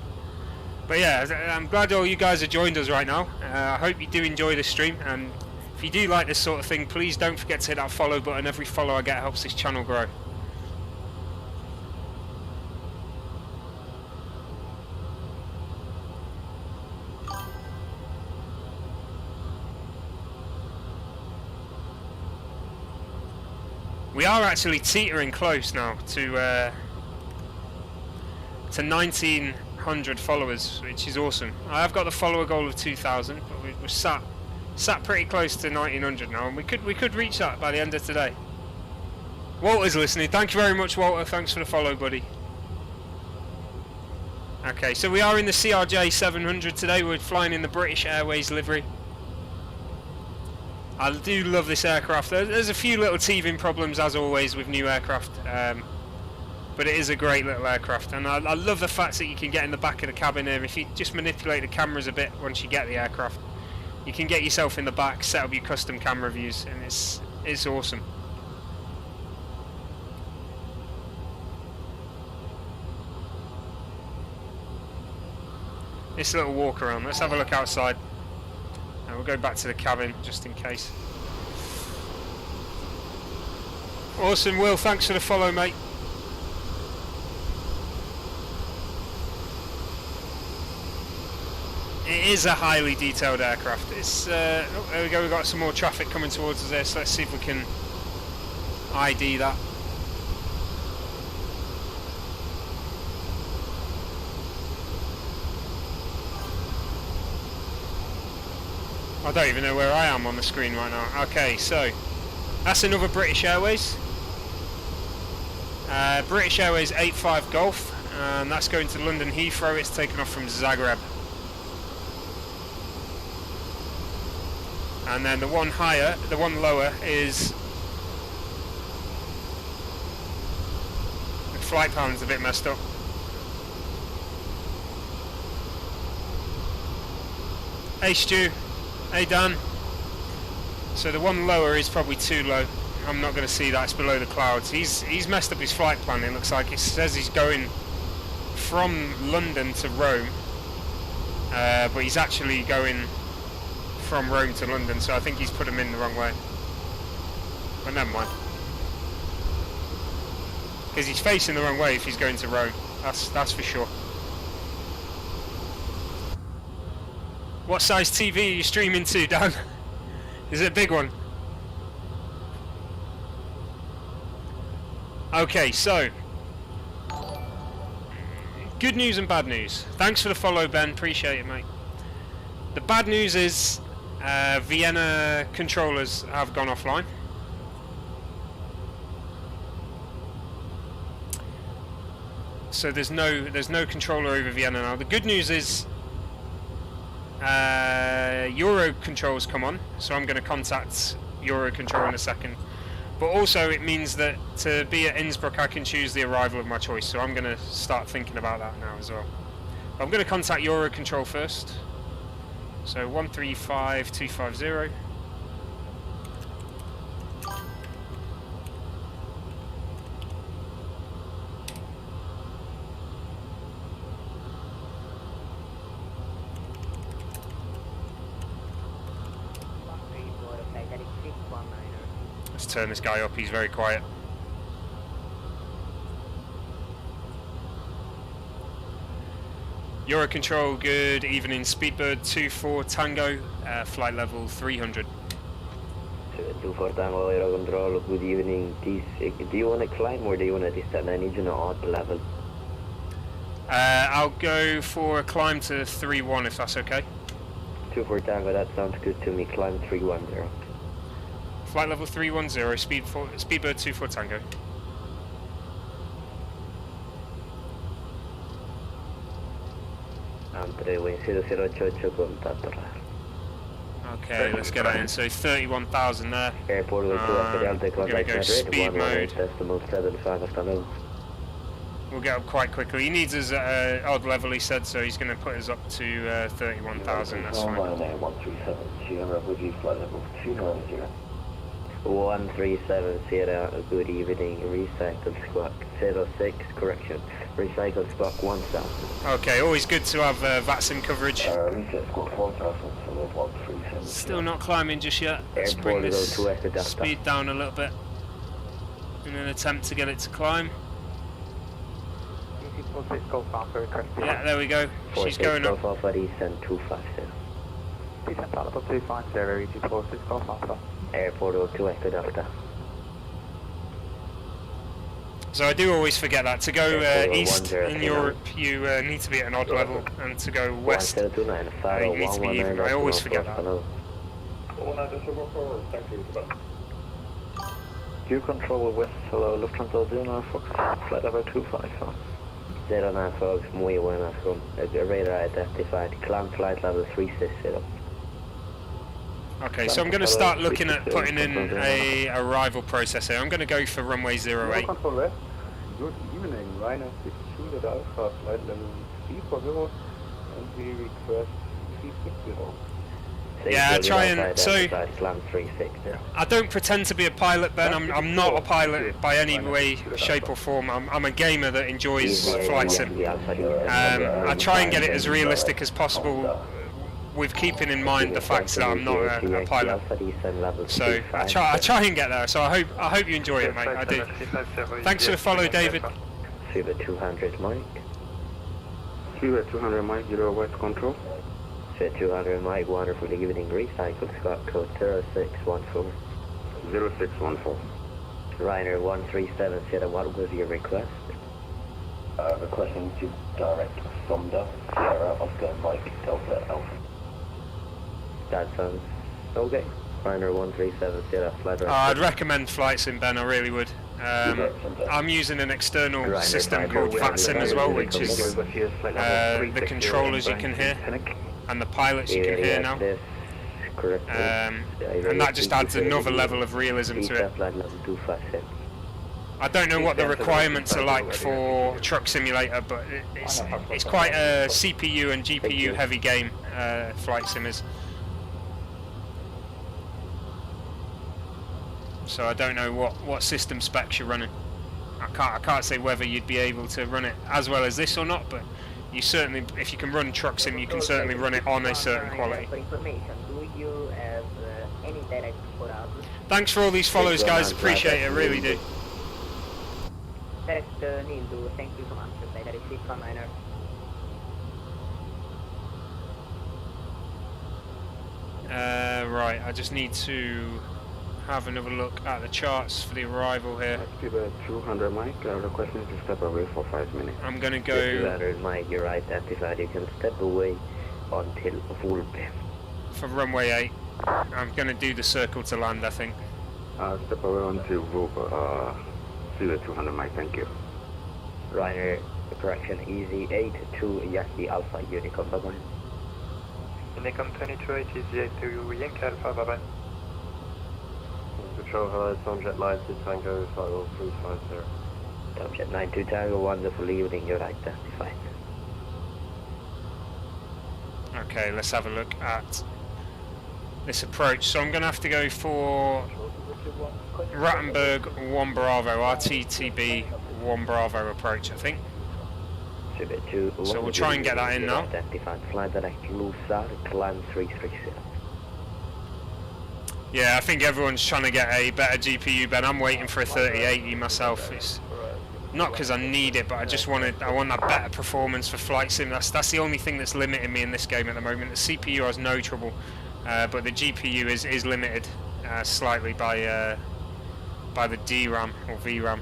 But yeah, I'm glad all you guys have joined us right now. I hope you do enjoy this stream, and if you do like this sort of thing, please don't forget to hit that follow button. Every follow I get helps this channel grow. We are actually teetering close now to 1900 followers, which is awesome. I have got the follower goal of 2000, but we're sat pretty close to 1900 now, and we could reach that by the end of today. Walter's listening. Thank you very much, Walter. Thanks for the follow, buddy. Okay, so we are in the CRJ 700 today. We're flying in the British Airways livery. I do love this aircraft. There's a few little teething problems, as always, with new aircraft. But it is a great little aircraft, and I love the fact that you can get in the back of the cabin here. If you just manipulate the cameras a bit once you get the aircraft, you can get yourself in the back, set up your custom camera views, and it's awesome. This little walk around, let's have a look outside. And we'll go back to the cabin just in case. Awesome, Will, thanks for the follow, mate. It is a highly detailed aircraft. It's oh, there we go, we've got some more traffic coming towards us there, so let's see if we can ID that. I don't even know where I am on the screen right now. Okay, so that's another British Airways. British Airways 85 Golf, and that's going to London Heathrow. It's taken off from Zagreb. And then the one lower is... The flight plan's a bit messed up. Hey Stu. Hey Dan. So the one lower is probably too low. I'm not going to see that, it's below the clouds. He's messed up his flight plan, it looks like. It says he's going from London to Rome, but he's actually going from Rome to London, so I think he's put him in the wrong way. But never mind. Because he's facing the wrong way if he's going to Rome, that's for sure. What size TV are you streaming to, Dan? Is it a big one? Okay, so good news and bad news. Thanks for the follow, Ben. Appreciate it, mate. The bad news is Vienna controllers have gone offline. So there's no controller over Vienna now. The good news is Eurocontrol's come on, so I'm going to contact Eurocontrol in a second. But also it means that to be at Innsbruck I can choose the arrival of my choice, so I'm going to start thinking about that now as well. I'm going to contact Eurocontrol first. So 135250. Let's turn this guy up, he's very quiet. Eurocontrol, good evening. Speedbird 24 Tango, flight level 300. 24 Tango, Aerocontrol, good evening. Do you want to climb or do you want to descend? I need you to know odd level. I'll go for a climb to 3-1 if that's okay. 24 Tango, that sounds good to me. Climb 310. Flight level 310, Speedbird 24 Tango. Okay, let's get that in. So 31,000 there. Airport We're going to go speed mode. We'll get up quite quickly. He needs us at odd level, he said, so he's going to put us up to 31,000. That's fine. 137 Sierra, good evening. Recycle squawk 06, correction. Recycle squawk 1000. Okay, always good to have VATSIM coverage. Still not climbing just yet. Let's bring this speed down a little bit in an attempt to get it to climb. Yeah, there we go. She's going up. Airport 02 Echo Delta. So I do always forget that. To go east in Europe, you need to be at an odd level, and to go west, you need to be even. I always forget that. You control west, hello, Lufthansa 09 Fox, flight level 254. 09 Fox, muy buenas, con radar identified, climb flight level 360. Okay, so I'm going to start looking at putting in a arrival process here. I'm going to go for runway 08. Control west, good evening, Ryanair 62 at Alpha, flight level 340, and we request 360. Yeah, try and, so, I don't pretend to be a pilot, Ben. I'm not a pilot by any way, shape or form. I'm a gamer that enjoys flight sim. I try and get it as realistic as possible, with keeping in mind the fact that I'm not a pilot. So I try and get there. So I hope you enjoy it, mate. I do. Thanks for the follow, David. Suva 200 Mike. Suva 200 Mike, 0 West Control. Suva 200 Mike, wonderful evening. Recycle Scott code 0614. 0614. Ryanair 137 Sierra, what was your request? Requesting to direct Thunder, Sierra, Oscar, Mike, Delta, Alpha. That sounds okay. Ryanair 137 Sierra, flight right. I'd recommend flight sim, Ben, I really would. I'm using an external system called VATSIM as well, which is the controllers you can hear and the pilots you can hear now. And that just adds another level of realism to it. I don't know what the requirements are like for Truck Simulator, but it's quite a CPU and GPU heavy game, flight sim is. So I don't know what system specs you're running. I can't say whether you'd be able to run it as well as this or not, but you certainly, if you can run Truck Sim, you can certainly run it on a certain quality. Thanks for all these follows, guys. Appreciate it, really do. Thank you so much. Right, I just need to have another look at the charts for the arrival here. 200 Mike, requesting to step away for 5 minutes. I'm going to go... 200 Mike, you're identified. You can step away until full PIM. For runway 8. I'm going to do the circle to land, I think. Step away until 200 Mike, thank you. Ryanair, correction, easy 8 to Yankee Alpha, Unicom, bye-bye. Unicom 22 easy 8 to Yankee Alpha, bye-bye. Control, hello, Tomjet 92 Tango, final 350. Tomjet 92 Tango, wonderful evening, you're identified. Okay, let's have a look at this approach. So I'm going to have to go for Rattenberg 1 Bravo, RTTB 1 Bravo approach, I think. So we'll try and get that in now. Yeah, I think everyone's trying to get a better GPU, Ben. I'm waiting for a 3080 myself. It's not because I need it, but I want that better performance for flight sim. That's the only thing that's limiting me in this game at the moment. The CPU has no trouble, but the GPU is limited slightly by the DRAM or VRAM.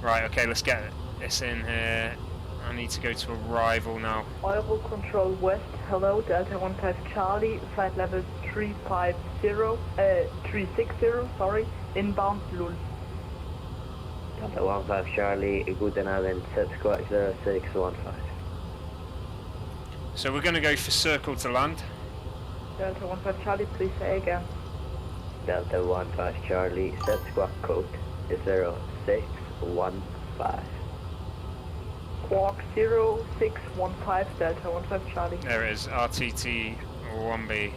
Right, okay, let's get this in here. I need to go to arrival now. Arrival control west, hello, Delta 15 Charlie, flight level 360, sorry, inbound Lul. Delta 15 Charlie, guten Abend, set squawk 0615. So we're going to go for circle to land. Delta 15 Charlie, please say again. Delta 15 Charlie, set squawk code 0615. Squawk 0615, Delta 15 Charlie. There it is, RTT 1B.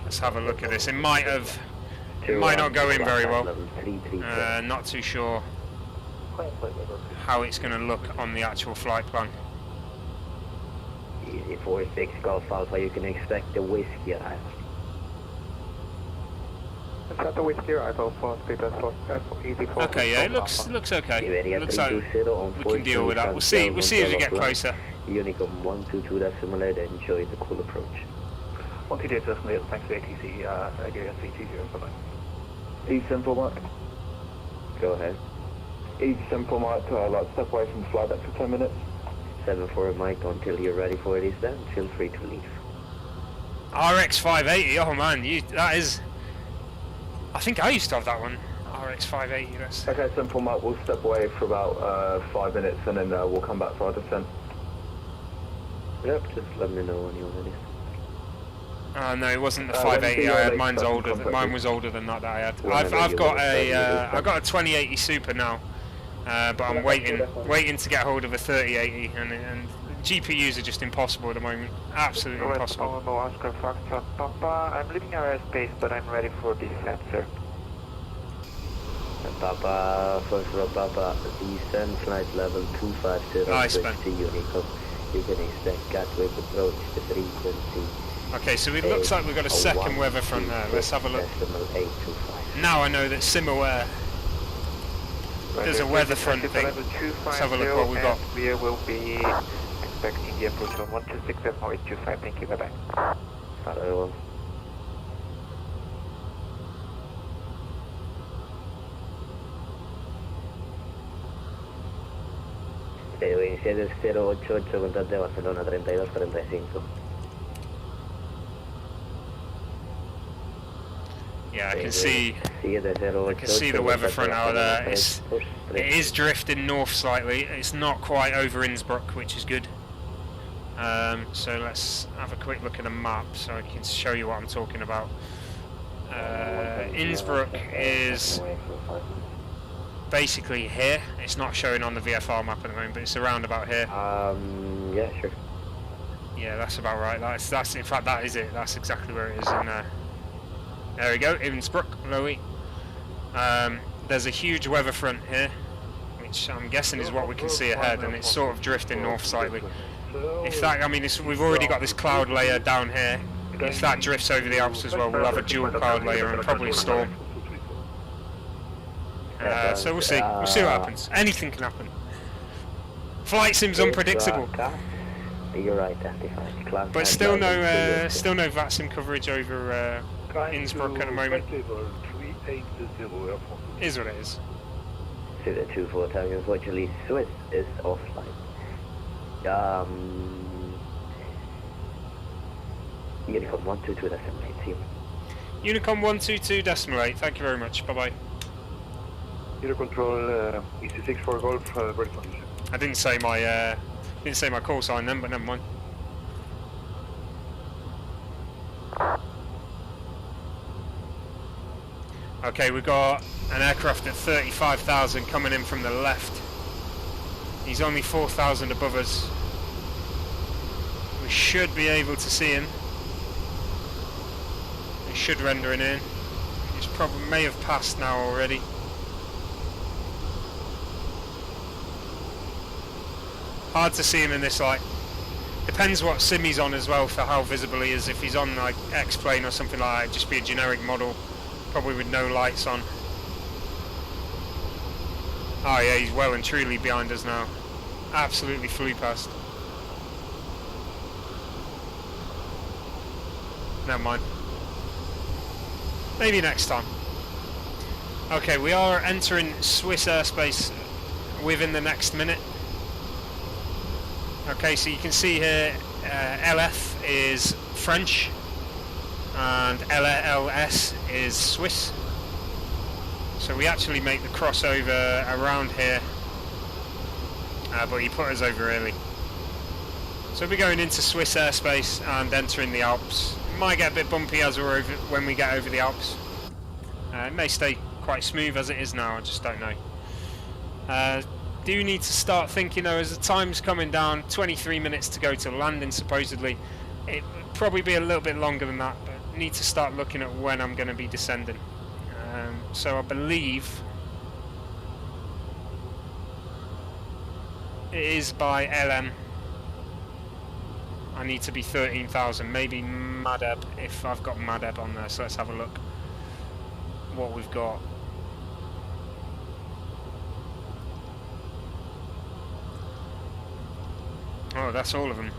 Let's have a look at this. It might not go in very well. Not too sure how it's going to look on the actual flight plan. Easy 46 Golf Alpha, you can expect the whiskey arrival. Is that the whiskey arrival for speedbird 84? Okay, yeah, it looks okay. It looks like we can deal with that. We'll see as we get closer. Unicom 122 decimal, enjoy the cool approach. 128 decimal, thanks to ATC, ASUS, bye-bye. East Simple Mike. Go ahead. East Simple Mike, like step away from the flight deck for 10 minutes. 7-4 Mike, until you're ready for it is then, feel free to leave. RX 580, oh man, that is... I think I used to have that one. RX 580, yes. Okay, Simple Mike, we'll step away for about 5 minutes and then we'll come back for our descent. Yep, just let me know when you're ready. No, it wasn't the 580 I had. Mine's older. Mine was older than that I had. I've got a 2080 Super now, but I'm waiting to get hold of a 3080, and GPUs are just impossible at the moment. Absolutely impossible. I'm leaving our airspace, but I'm ready for descent, sir. Papa, first row Papa, descent flight level 250. Nice, Ben. Unicom. You can expect Gatwick approach the frequency. Okay, so it looks like we've got a second weather front there. Let's have a look. Now I know that SimAware, there's a weather front thing. Let's have a look what we've got. We will be expecting the approach on 126.825. Thank you, bye-bye. Hello. Boeing 708 contact de Barcelona 3235. Yeah, I can see the weather front out there. It is drifting north slightly. It's not quite over Innsbruck, which is good. So let's have a quick look at the map so I can show you what I'm talking about. Innsbruck is basically here. It's not showing on the VFR map at the moment, but it's around about here. Yeah, sure. Yeah, that's about right. That's in fact that is it. That's exactly where it is. And there we go, Innsbruck, Lowy. There's a huge weather front here, which I'm guessing is what we can see ahead, and it's sort of drifting north slightly. If that, I mean, we've already got this cloud layer down here. If that drifts over the Alps as well, we'll have a dual cloud layer and probably a storm. So we'll see what happens. Anything can happen. Flight sim's unpredictable. You're right, but still no VATSIM coverage over Innsbruck at the moment. Is what it is. Suda 24 Tango, unfortunately Swiss is offline. Unicom 122 decimal 8, team. Unicom 122 decimal 8, thank you very much, bye bye. Unicom control, EC6 for Golf, ready for mission. I didn't say my call sign then, but never mind. Okay, we've got an aircraft at 35,000 coming in from the left. He's only 4,000 above us. We should be able to see him. He should render in. He's probably may have passed now already. Hard to see him in this light. Depends what sim he's on as well for how visible he is. If he's on like X-Plane or something like that, just be a generic model, probably with no lights on. Oh yeah, he's well and truly behind us now. Absolutely flew past. Never mind. Maybe next time. Okay, we are entering Swiss airspace within the next minute. Okay, so you can see here LF is French and LLS is Swiss. So we actually make the crossover around here, but he put us over early. So we're going into Swiss airspace and entering the Alps. It might get a bit bumpy as we're over when we get over the Alps. It may stay quite smooth as it is now, I just don't know. Do need to start thinking though, as the time's coming down, 23 minutes to go to landing supposedly. It would probably be a little bit longer than that, but need to start looking at when I'm going to be descending. So I believe it is by LM. I need to be 13,000, maybe MADEB if I've got MADEB on there, so let's have a look what we've got. Oh, that's all of them.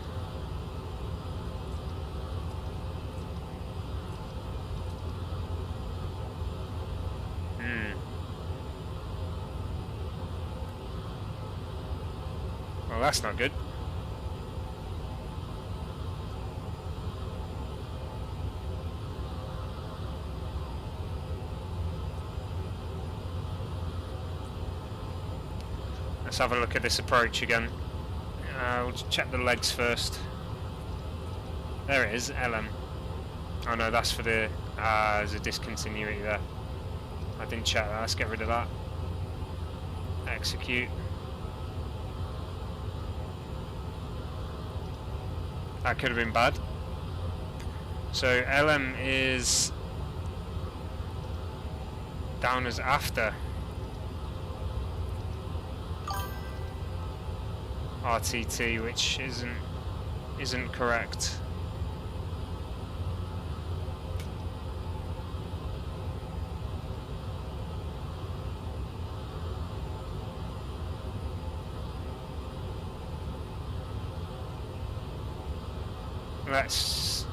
Well, that's not good. Let's have a look at this approach again. We'll check the legs first. There it is, LM. Oh no, that's for the... there's a discontinuity there. I didn't check that, let's get rid of that. Execute. That could have been bad. So LM is down as after RTT, which isn't correct. Let's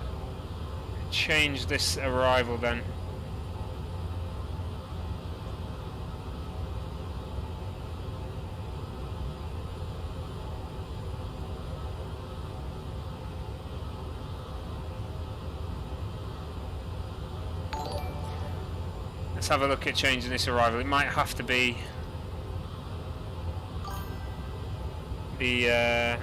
change this arrival then. Let's have a look at changing this arrival. It might have to be the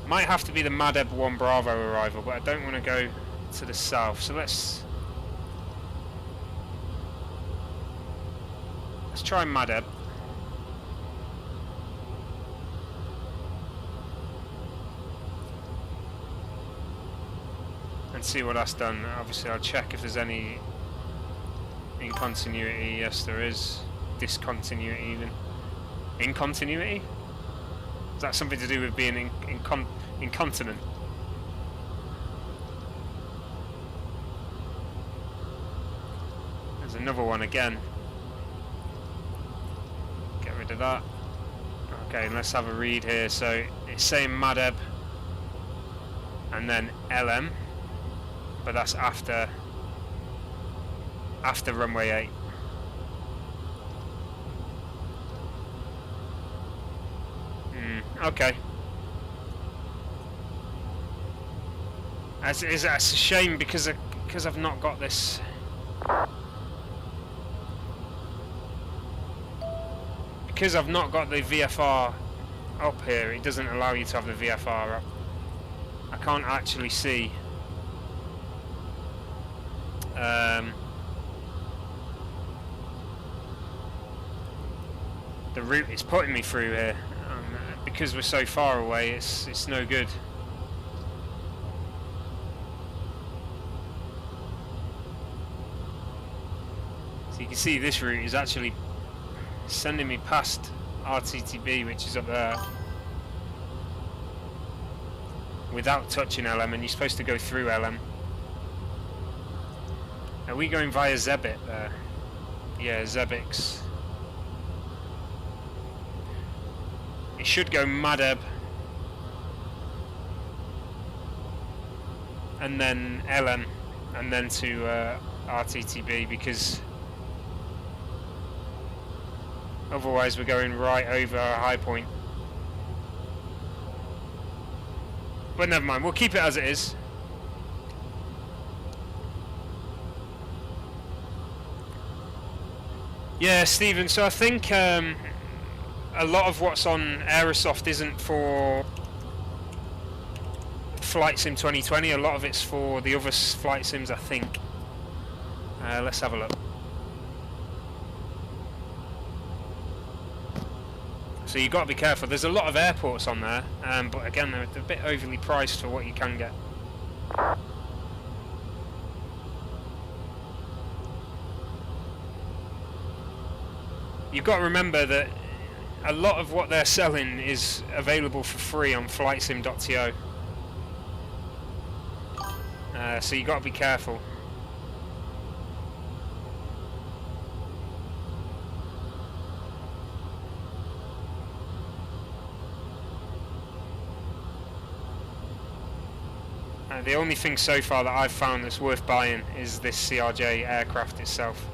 might have to be the MADEB 1 Bravo arrival, but I don't want to go to the south, so let's try MADEB. And see what that's done. Obviously I'll check if there's any incontinuity. Yes, there is. Discontinuity even. Incontinuity? Is that something to do with being incontinent? There's another one again. Get rid of that. Okay, and let's have a read here. So it's saying MADEB and then LM, but that's after runway 8. Okay. That's a shame because I've not got this. Because I've not got the VFR up here, it doesn't allow you to have the VFR up. I can't actually see the route it's putting me through here. Because we're so far away, it's no good. So you can see this route is actually sending me past RTTB, which is up there, without touching LM, and you're supposed to go through LM. Are we going via Zebit there? Yeah, Zebix. It should go Madeb and then LM and then to RTTB, because otherwise we're going right over our high point. But never mind, we'll keep it as it is. Yeah, Stephen, so I think a lot of what's on Aerosoft isn't for Flight Sim 2020, a lot of it's for the other flight sims, I think. Let's have a look. So you've got to be careful. There's a lot of airports on there, but again, they're a bit overly priced for what you can get. You've got to remember that a lot of what they're selling is available for free on flightsim.to. So you've got to be careful. The only thing so far that I've found that's worth buying is this CRJ aircraft itself.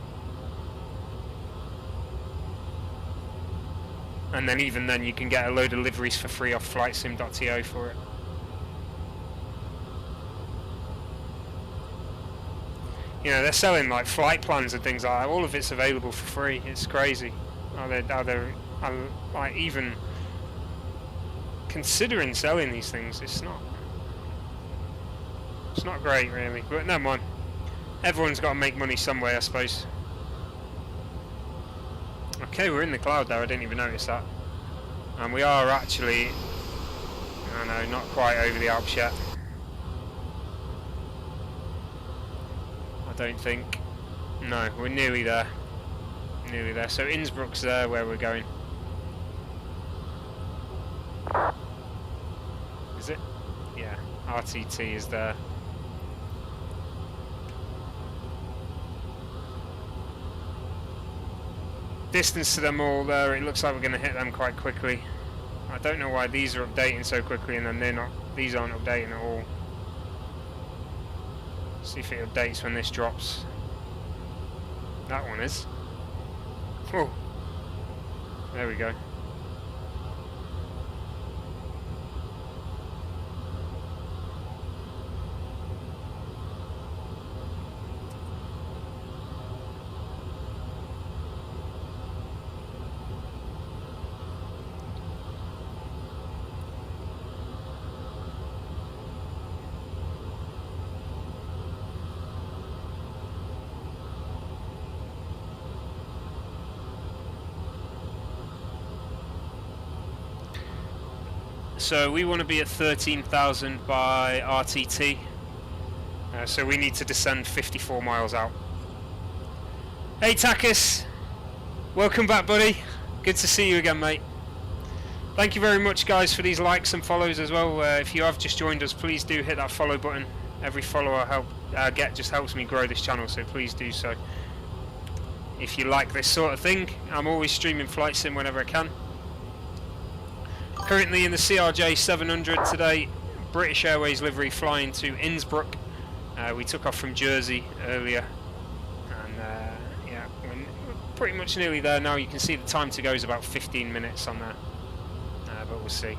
And then even then you can get a load of liveries for free off flightsim.to for it. You know, they're selling like flight plans and things like that. All of it's available for free. It's crazy. Are they like even considering selling these things? It's not great really, but never mind. Everyone's got to make money some way, I suppose. Okay, we're in the cloud there, I didn't even notice that. And we are actually, I know, not quite over the Alps yet. I don't think. No, we're nearly there. Nearly there. So Innsbruck's there where we're going. Is it? Yeah, RTT is there. Distance to them all there, it looks like we're going to hit them quite quickly. I don't know why these are updating so quickly and then they're not. These aren't updating at all. See if it updates when this drops. That one is. Oh, there we go. So we want to be at 13,000 by RTT, so we need to descend 54 miles out. Hey Takis, welcome back buddy, good to see you again mate. Thank you very much guys for these likes and follows as well. If you have just joined us, please do hit that follow button. Every follower I get just helps me grow this channel, so please do so. If you like this sort of thing, I'm always streaming Flight Sim whenever I can. Currently in the CRJ 700 today, British Airways livery, flying to Innsbruck. We took off from Jersey earlier, and yeah, we're pretty much nearly there now. You can see the time to go is about 15 minutes on there, but we'll see.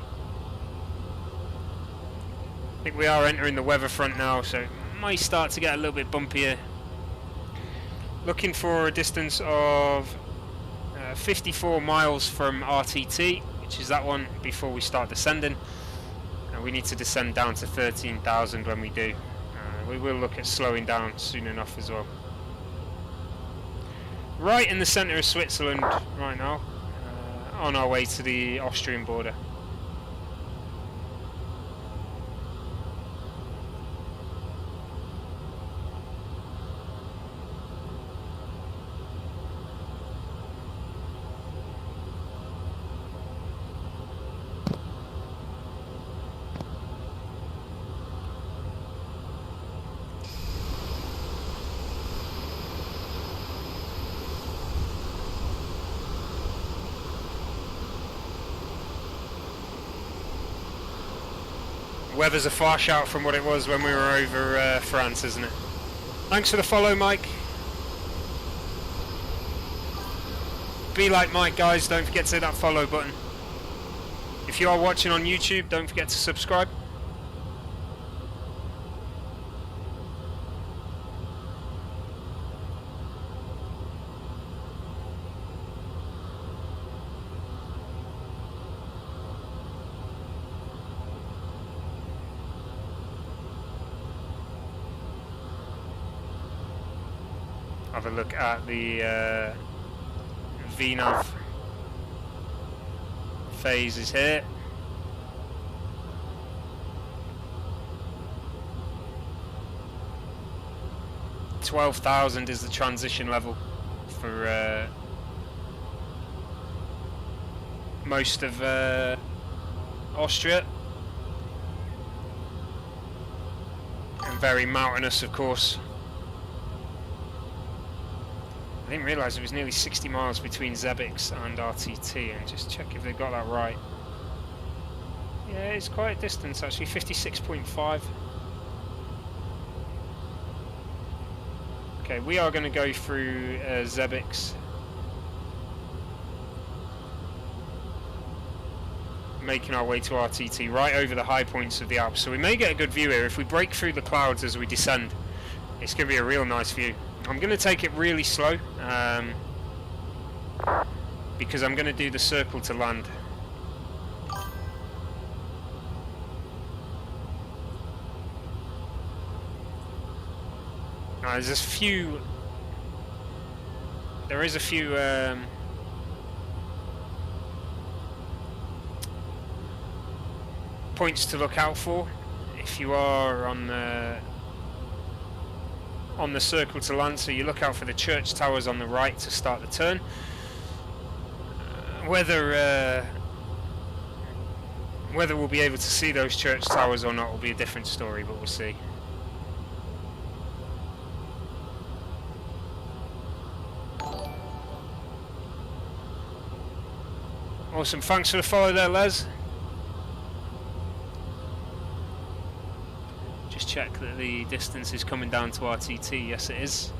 I think we are entering the weather front now, so it might start to get a little bit bumpier. Looking for a distance of 54 miles from RTT. which is that one, before we start descending. And we need to descend down to 13,000 when we do. We will look at slowing down soon enough as well. Right in the centre of Switzerland right now, on our way to the Austrian border. Weather's a far shout from what it was when we were over France, isn't it? Thanks for the follow, Mike. Be like Mike, guys. Don't forget to hit that follow button. If you are watching on YouTube, don't forget to subscribe. Have a look at the VNAV phases here. $12,000 is the transition level for most of Austria, and very mountainous, of course. I didn't realise it was nearly 60 miles between Zebix and RTT, and just check if they got that right. Yeah, it's quite a distance actually, 56.5. Okay, we are going to go through Zebix. Making our way to RTT, right over the high points of the Alps. So we may get a good view here. If we break through the clouds as we descend, it's going to be a real nice view. I'm going to take it really slow, because I'm going to do the circle to land. There is a few points to look out for if you are on the circle to land. So you look out for the church towers on the right to start the turn. Whether we'll be able to see those church towers or not will be a different story, but we'll see. Awesome, thanks for the follow there, Les. Just check that the distance is coming down to RTT. Yes, it is.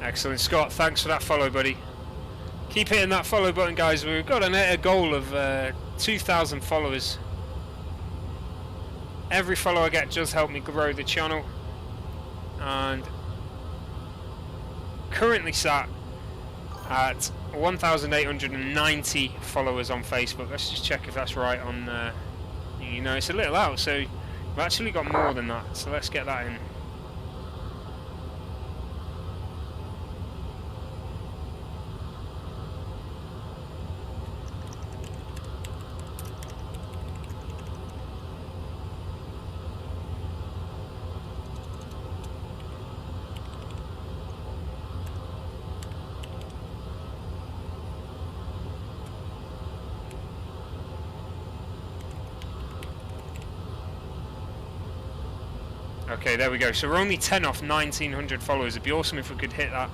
Excellent, Scott. Thanks for that follow, buddy. Keep hitting that follow button, guys. We've got a goal of 2,000 followers. Every follow I get does help me grow the channel, and currently sat at 1,890 followers on Facebook. Let's just check if that's right on you know, it's a little out, so we've actually got more than that, so let's get that in. Okay, there we go. So we're only 10 off 1,900 followers. It'd be awesome if we could hit that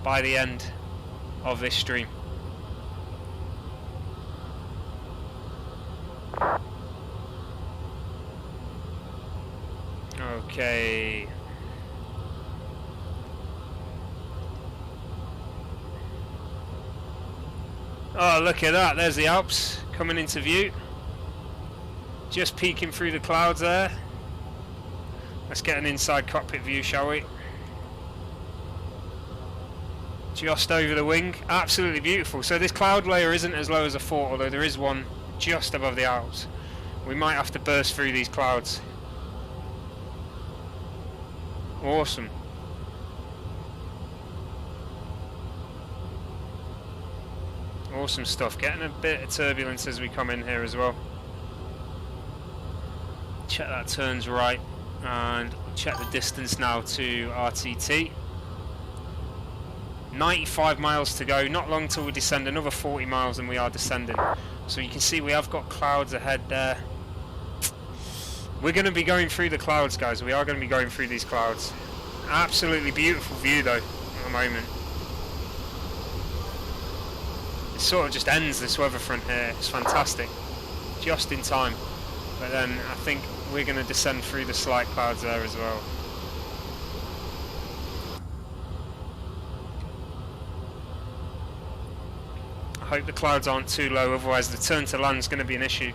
by the end of this stream. Okay. Oh, look at that. There's the Alps coming into view. Just peeking through the clouds there. Let's get an inside cockpit view, shall we? Just over the wing, absolutely beautiful. So this cloud layer isn't as low as I thought, although there is one just above the Alps. We might have to burst through these clouds. Awesome. Awesome stuff. Getting a bit of turbulence as we come in here as well. Check that turns right, and check the distance now to RTT. 95 miles to go, not long till we descend, another 40 miles and we are descending. So you can see we have got clouds ahead there. We're going to be going through the clouds, guys. We are going to be going through these clouds. Absolutely beautiful view though at the moment. It sort of just ends this weather front here. It's fantastic. Just in time. But then I think we're going to descend through the slight clouds there as well. I hope the clouds aren't too low, otherwise the turn to land is going to be an issue.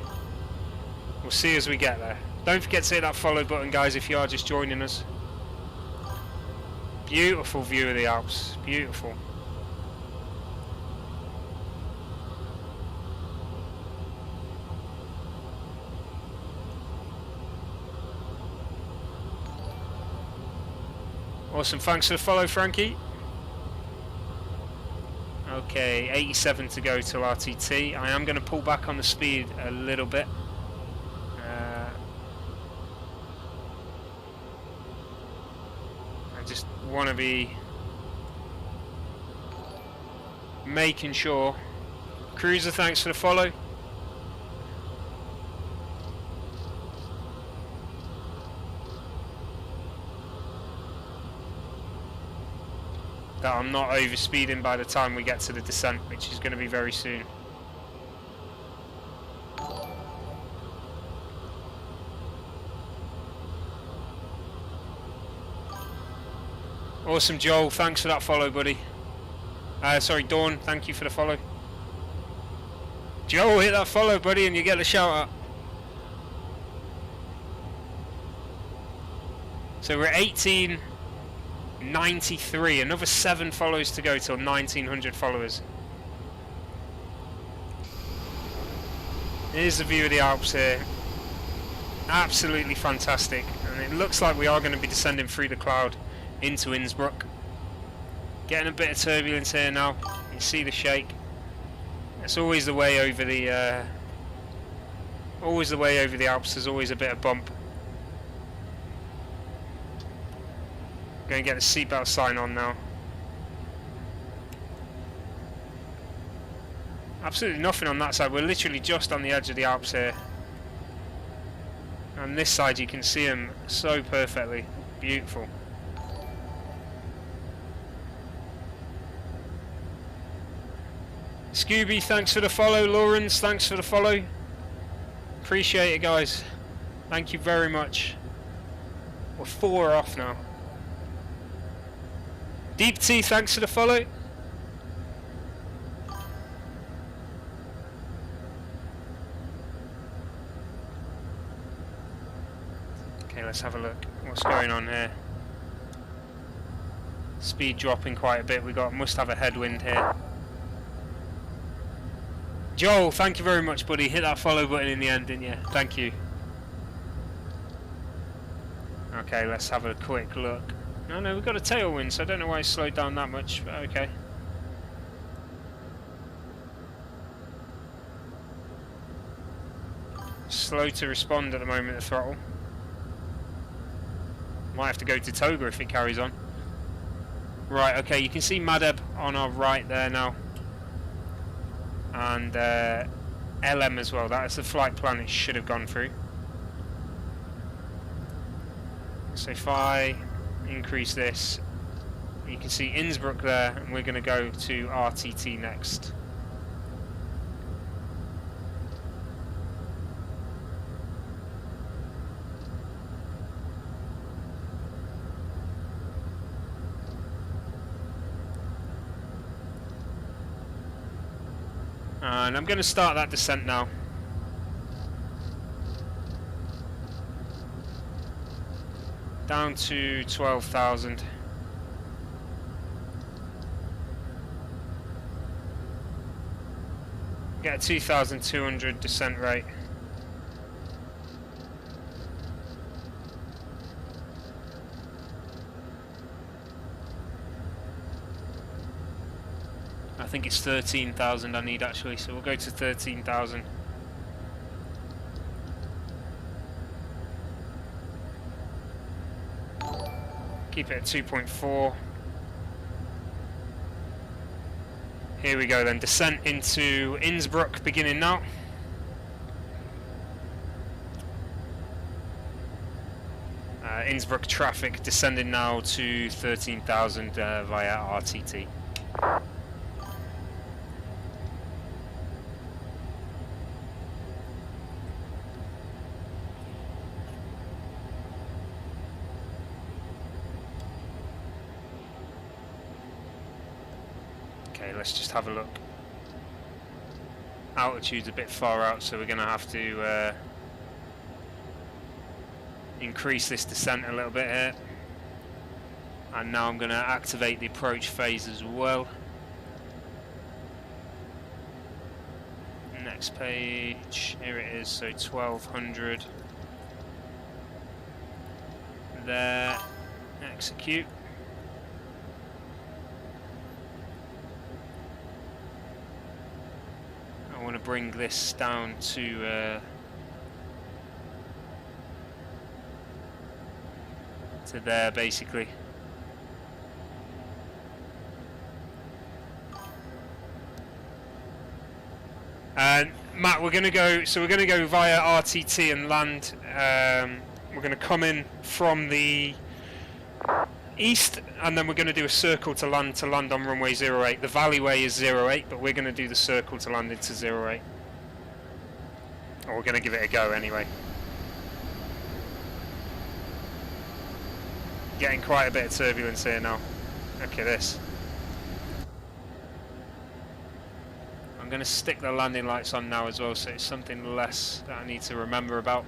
We'll see as we get there. Don't forget to hit that follow button, guys, if you are just joining us. Beautiful view of the Alps. Beautiful. Awesome, thanks for the follow, Frankie. Okay, 87 to go till RTT. I am going to pull back on the speed a little bit. I just want to be making sure. Cruiser, thanks for the follow. That I'm not overspeeding by the time we get to the descent, which is going to be very soon. Awesome, Joel, thanks for that follow, buddy. Sorry, Dawn, thank you for the follow. Joel, hit that follow, buddy, and you get a shout out. So we're 1893, another 7 follows to go till 1900 followers. Here's the view of the Alps here. Absolutely fantastic, and it looks like we are going to be descending through the cloud into Innsbruck. Getting a bit of turbulence here now. You can see the shake. It's always the way over the Alps. There's always a bit of bump. Going to get the seatbelt sign on now. Absolutely nothing on that side. We're literally just on the edge of the Alps here. And this side you can see them so perfectly. Beautiful. Scooby, thanks for the follow. Lawrence, thanks for the follow. Appreciate it, guys. Thank you very much. We're 4 off now. Deep T, thanks for the follow. Okay, let's have a look. What's going on here? Speed dropping quite a bit. Must have a headwind here. Joel, thank you very much, buddy. Hit that follow button in the end, didn't you? Thank you. Okay, let's have a quick look. No, we've got a tailwind, so I don't know why it's slowed down that much, but okay. Slow to respond at the moment, the throttle. Might have to go to Toga if it carries on. Right, okay, you can see Madeb on our right there now. And LM as well. That is the flight plan it should have gone through. So if I increase this, you can see Innsbruck there, and we're going to go to RTT next. And I'm going to start that descent now. Down to 12,000. Get a 2,200 descent rate. I think it's 13,000 I need actually, so we'll go to 13,000. Keep it at 2.4. Here we go then, descent into Innsbruck beginning now. Innsbruck traffic descending now to 13,000 via RTT. Okay, let's just have a look. Altitude's a bit far out, so we're going to have to increase this descent a little bit here. And now I'm going to activate the approach phase as well. Next page, here it is, so 1200. There, execute. I want to bring this down to there basically. And Matt, we're going to go. So we're going to go via RTT and land. We're going to come in from the east, and then we're going to do a circle to land on runway 08. The valleyway is 08, but we're going to do the circle to land into 08. Or we're going to give it a go anyway. Getting quite a bit of turbulence here now. Look at this. I'm going to stick the landing lights on now as well, so it's something less that I need to remember about.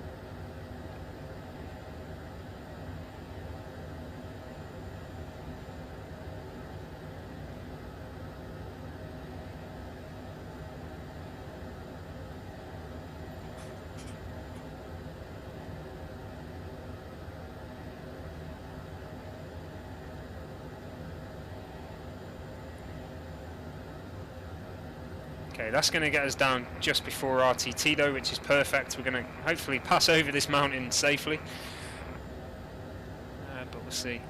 Okay, that's going to get us down just before RTT though, which is perfect. We're going to hopefully pass over this mountain safely. But we'll see.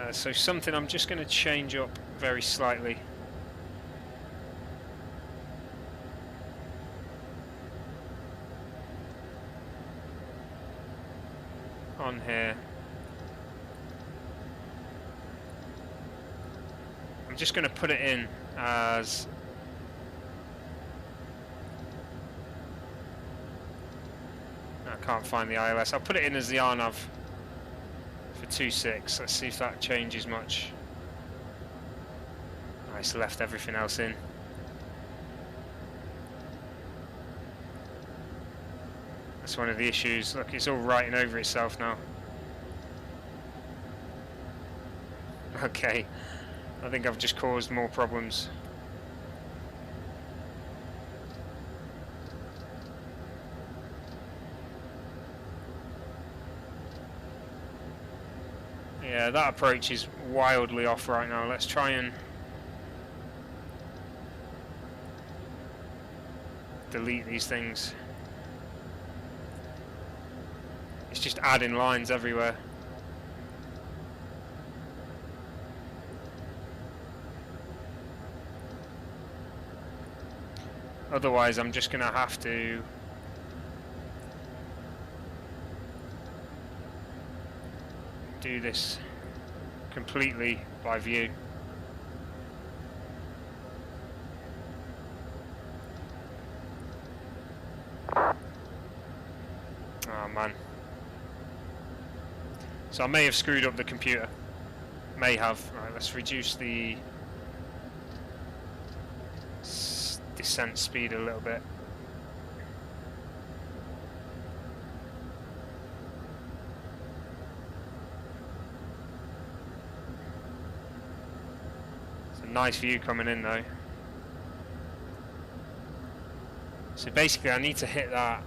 So something I'm just going to change up very slightly. On here. I'm just going to put it in as I can't find the ILS. I'll put it in as the RNAV for 26. Let's see if that changes much. I just left everything else in. That's one of the issues. Look, it's all writing over itself now. Okay. I think I've just caused more problems. Yeah, that approach is wildly off right now. Let's try and delete these things. It's just adding lines everywhere. Otherwise, I'm just going to have to do this completely by view. Oh man. So I may have screwed up the computer. May have. Right, let's reduce the descent speed a little bit. It's a nice view coming in though. So basically I need to hit that,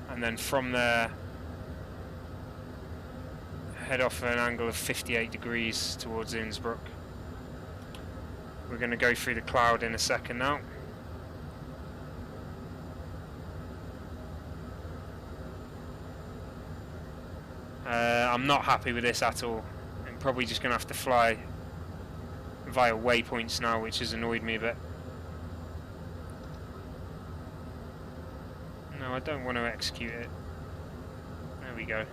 and then from there head off at an angle of 58 degrees towards Innsbruck. We're going to go through the cloud in a second now. I'm not happy with this at all. I'm probably just going to have to fly via waypoints now, which has annoyed me a bit. No, I don't want to execute it. There we go.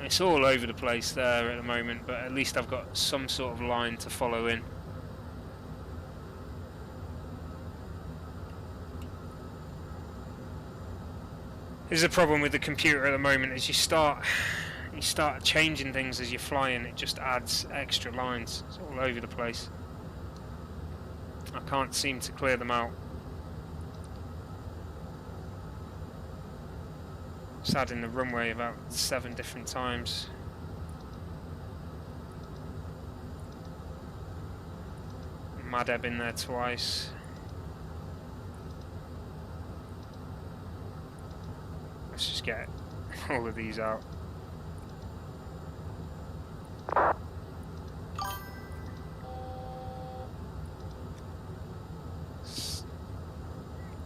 It's all over the place there at the moment, but at least I've got some sort of line to follow in. This is a problem with the computer at the moment, is you start changing things as you're flying, it just adds extra lines. It's all over the place. I can't seem to clear them out. Just adding the runway about 7 different times. Madeb in there twice. Let's just get all of these out.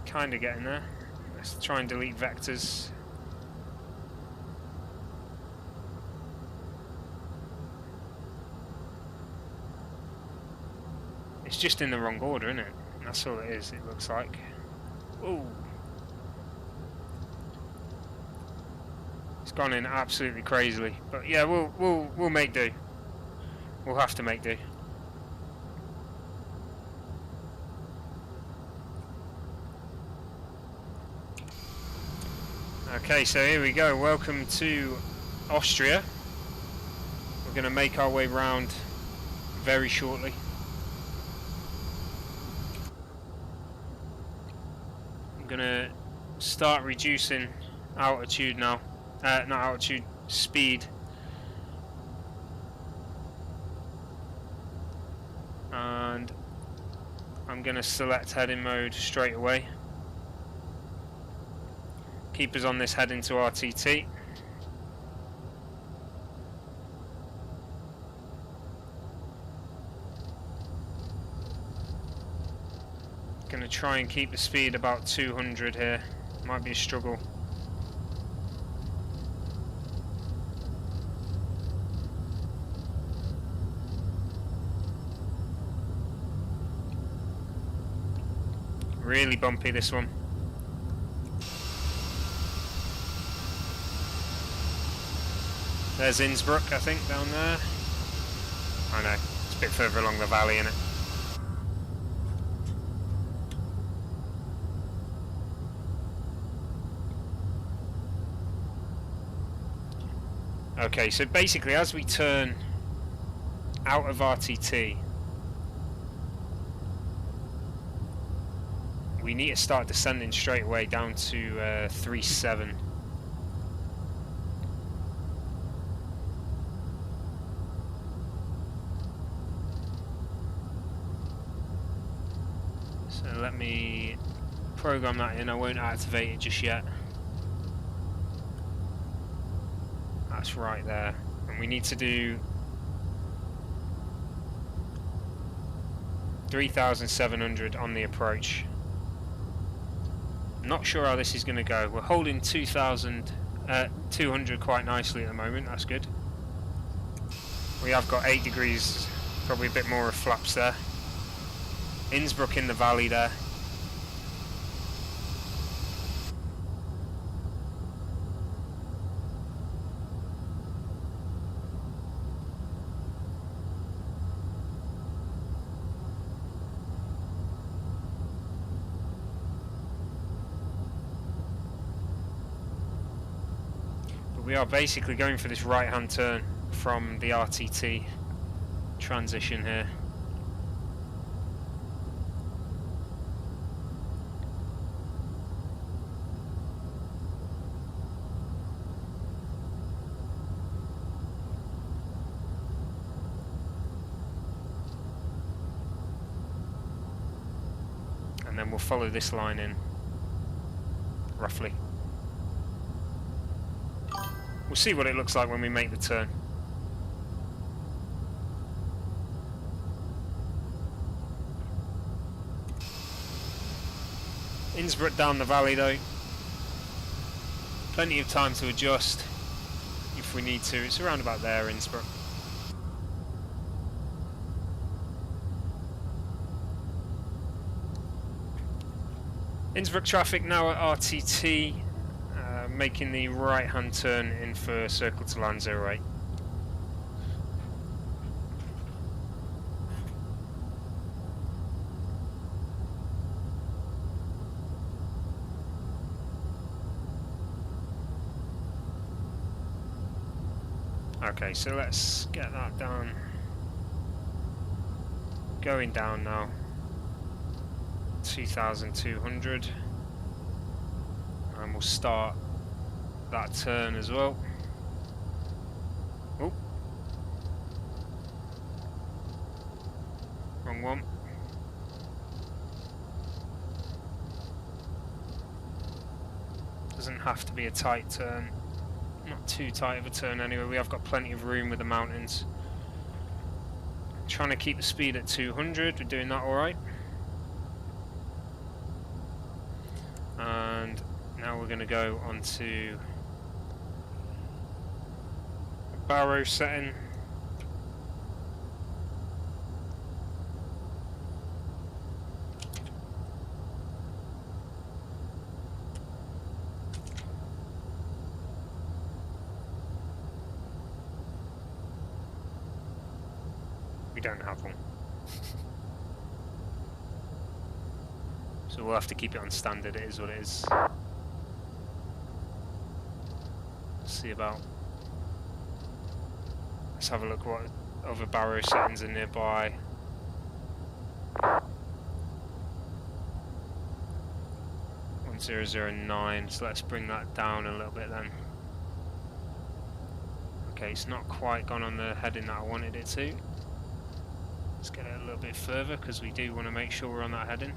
Kind of getting there. Let's try and delete vectors. It's just in the wrong order, isn't it? That's all it is, it looks like. Ooh. It's gone in absolutely crazily. But yeah, we'll make do. We'll have to make do. Okay, so here we go. Welcome to Austria. We're going to make our way round very shortly. I'm going to start reducing altitude now. Not altitude, speed. And I'm going to select heading mode straight away. Keep us on this head into RTT. Gonna try and keep the speed about 200 here. Might be a struggle. Really bumpy this one. There's Innsbruck, I think, down there. I know, it's a bit further along the valley, isn't it? Okay, so basically as we turn out of RTT, we need to start descending straight away down to 3.7. So let me program that in. I won't activate it just yet. That's right there. And we need to do 3,700 on the approach. Not sure how this is going to go. We're holding 2,200 quite nicely at the moment. That's good. We have got 8 degrees, probably a bit more of flaps there. Innsbruck in the valley there. we are basically going for this right-hand turn from the RTT transition here. And then we'll follow this line in, roughly. We'll see what it looks like when we make the turn. Innsbruck down the valley though. Plenty of time to adjust if we need to. It's around about there, Innsbruck. Innsbruck traffic now at RTT, making the right hand turn in for circle to land 08. Okay, so let's get that down. Going down now. 2,200, and we'll start that turn as well. Oh, wrong one. Doesn't have to be a tight turn, not too tight of a turn anyway. We have got plenty of room with the mountains. Trying to keep the speed at 200, we're doing that alright. And now we're going to go onto a barrow setting. We don't have one. So we'll have to keep it on standard, it is what it is. See about. Let's have a look what other barrow settings are nearby. One 009, so let's bring that down a little bit then. Okay, it's not quite gone on the heading that I wanted it to. Let's get it a little bit further because we do want to make sure we're on that heading.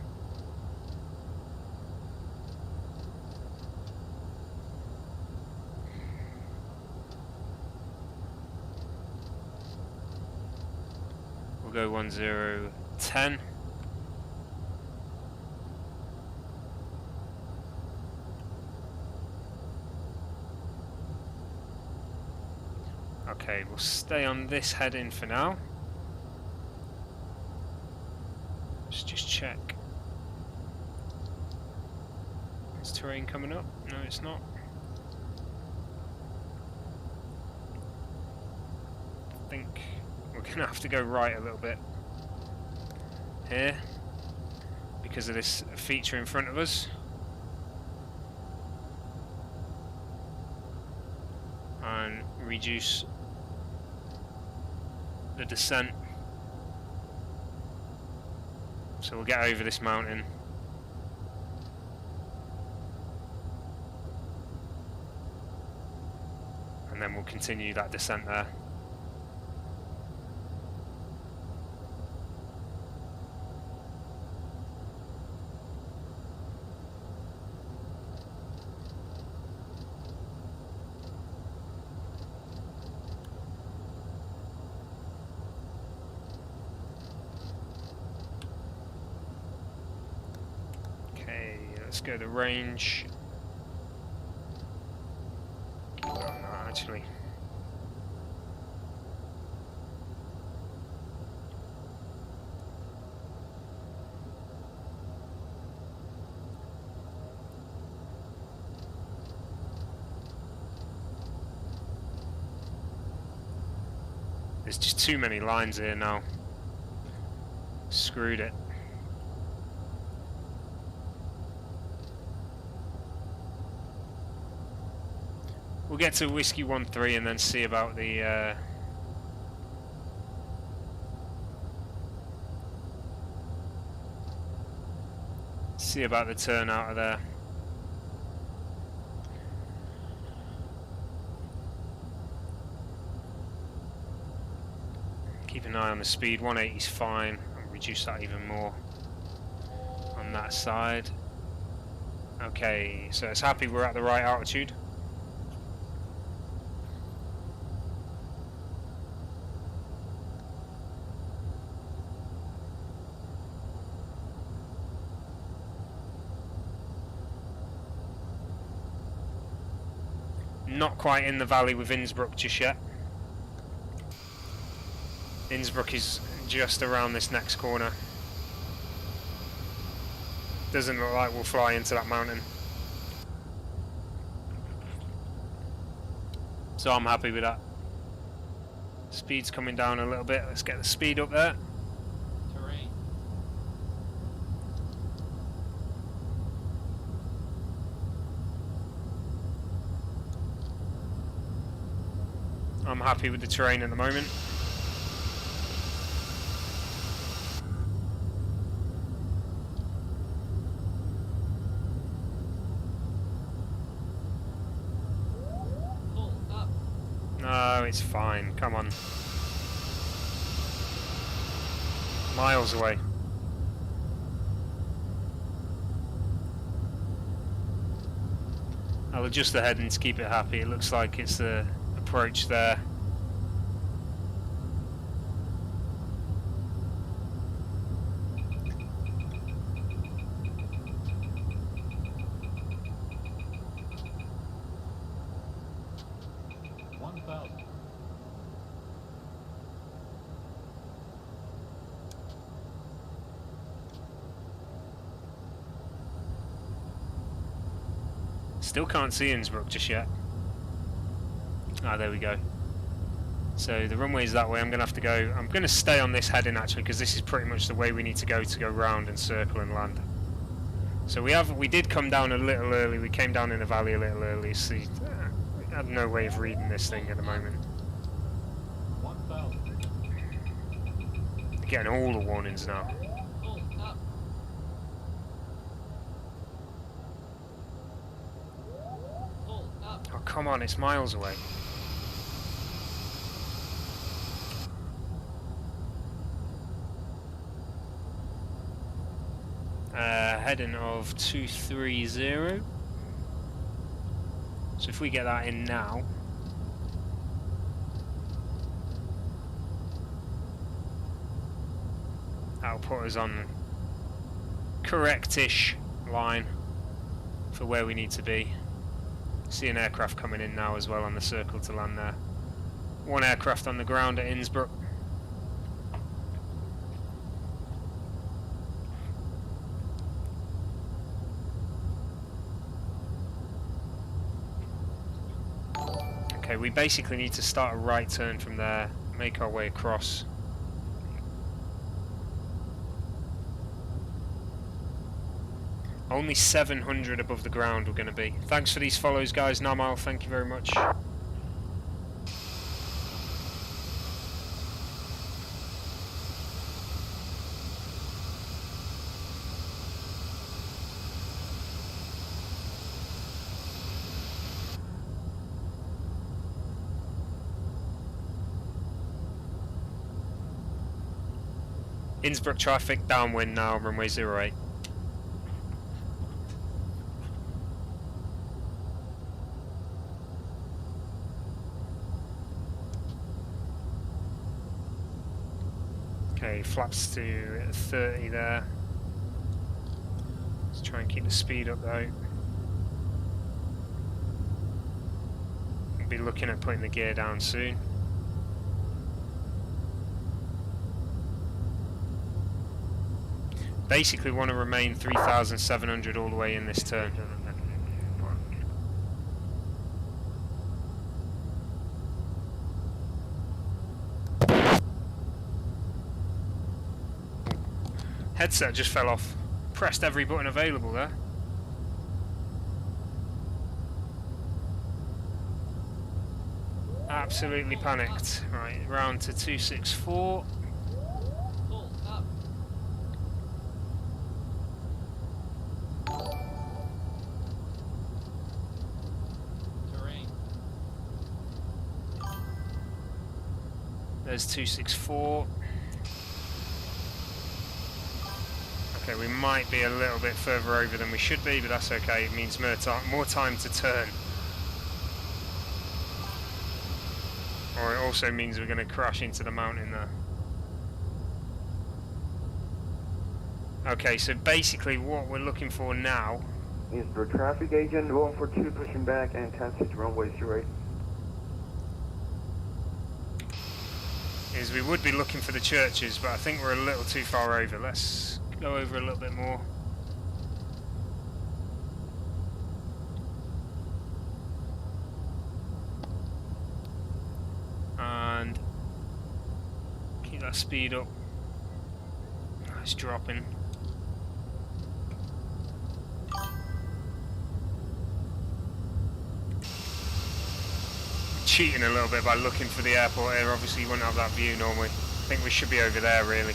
Go 1010. Okay, we'll stay on this heading for now. Let's just check. Is terrain coming up? No, it's not. I think we're going to have to go right a little bit here because of this feature in front of us. And reduce the descent. So we'll get over this mountain. And then we'll continue that descent there. Let's go to range. Oh, no, actually. There's just too many lines here now. Screwed it. We'll get to Whiskey 1-3 and then see about the turn out of there. Keep an eye on the speed. 180 is fine. I'll reduce that even more on that side. Okay, so it's happy we're at the right altitude. Not quite in the valley with Innsbruck just yet. Innsbruck is just around this next corner. Doesn't look like we'll fly into that mountain. So I'm happy with that. Speed's coming down a little bit. Let's get the speed up there. Terrain. I'm happy with the terrain at the moment. No, it's fine. Come on. Miles away. I'll adjust the heading to keep it happy. It looks like it's the approach there. Still can't see Innsbruck just yet. Ah, there we go. So the runway's that way. I'm going to have to go. I'm going to stay on this heading actually, because this is pretty much the way we need to go round and circle and land. So we did come down a little early. We came down in the valley a little early. So we had no way of reading this thing at the moment. Getting all the warnings now. Oh, come on, it's miles away. Heading of 230. So if we get that in now, that'll put us on correct-ish line for where we need to be. See an aircraft coming in now as well on the circle to land there. One aircraft on the ground at Innsbruck. Okay, we basically need to start a right turn from there, make our way across. Only 700 above the ground we're going to be. Thanks for these follows, guys. Namal, thank you very much. Innsbruck traffic downwind now, runway 08. Okay, flaps to 30 there. Let's try and keep the speed up though. We'll be looking at putting the gear down soon. Basically want to remain 3,700 all the way in this turn. Headset just fell off. Pressed every button available there. absolutely panicked. Right, round to 264. There's 264. Okay, we might be a little bit further over than we should be, but that's okay. It means more time to turn. Or it also means we're going to crash into the mountain there. Okay, so basically what we're looking for now... Innsbruck traffic agent 142 pushing back and 10 to runway 08. Is we would be looking for the churches, but I think we're a little too far over. Let's go over a little bit more. And keep that speed up. It's dropping. Cheating a little bit by looking for the airport here. Obviously you wouldn't have that view normally. I think we should be over there really.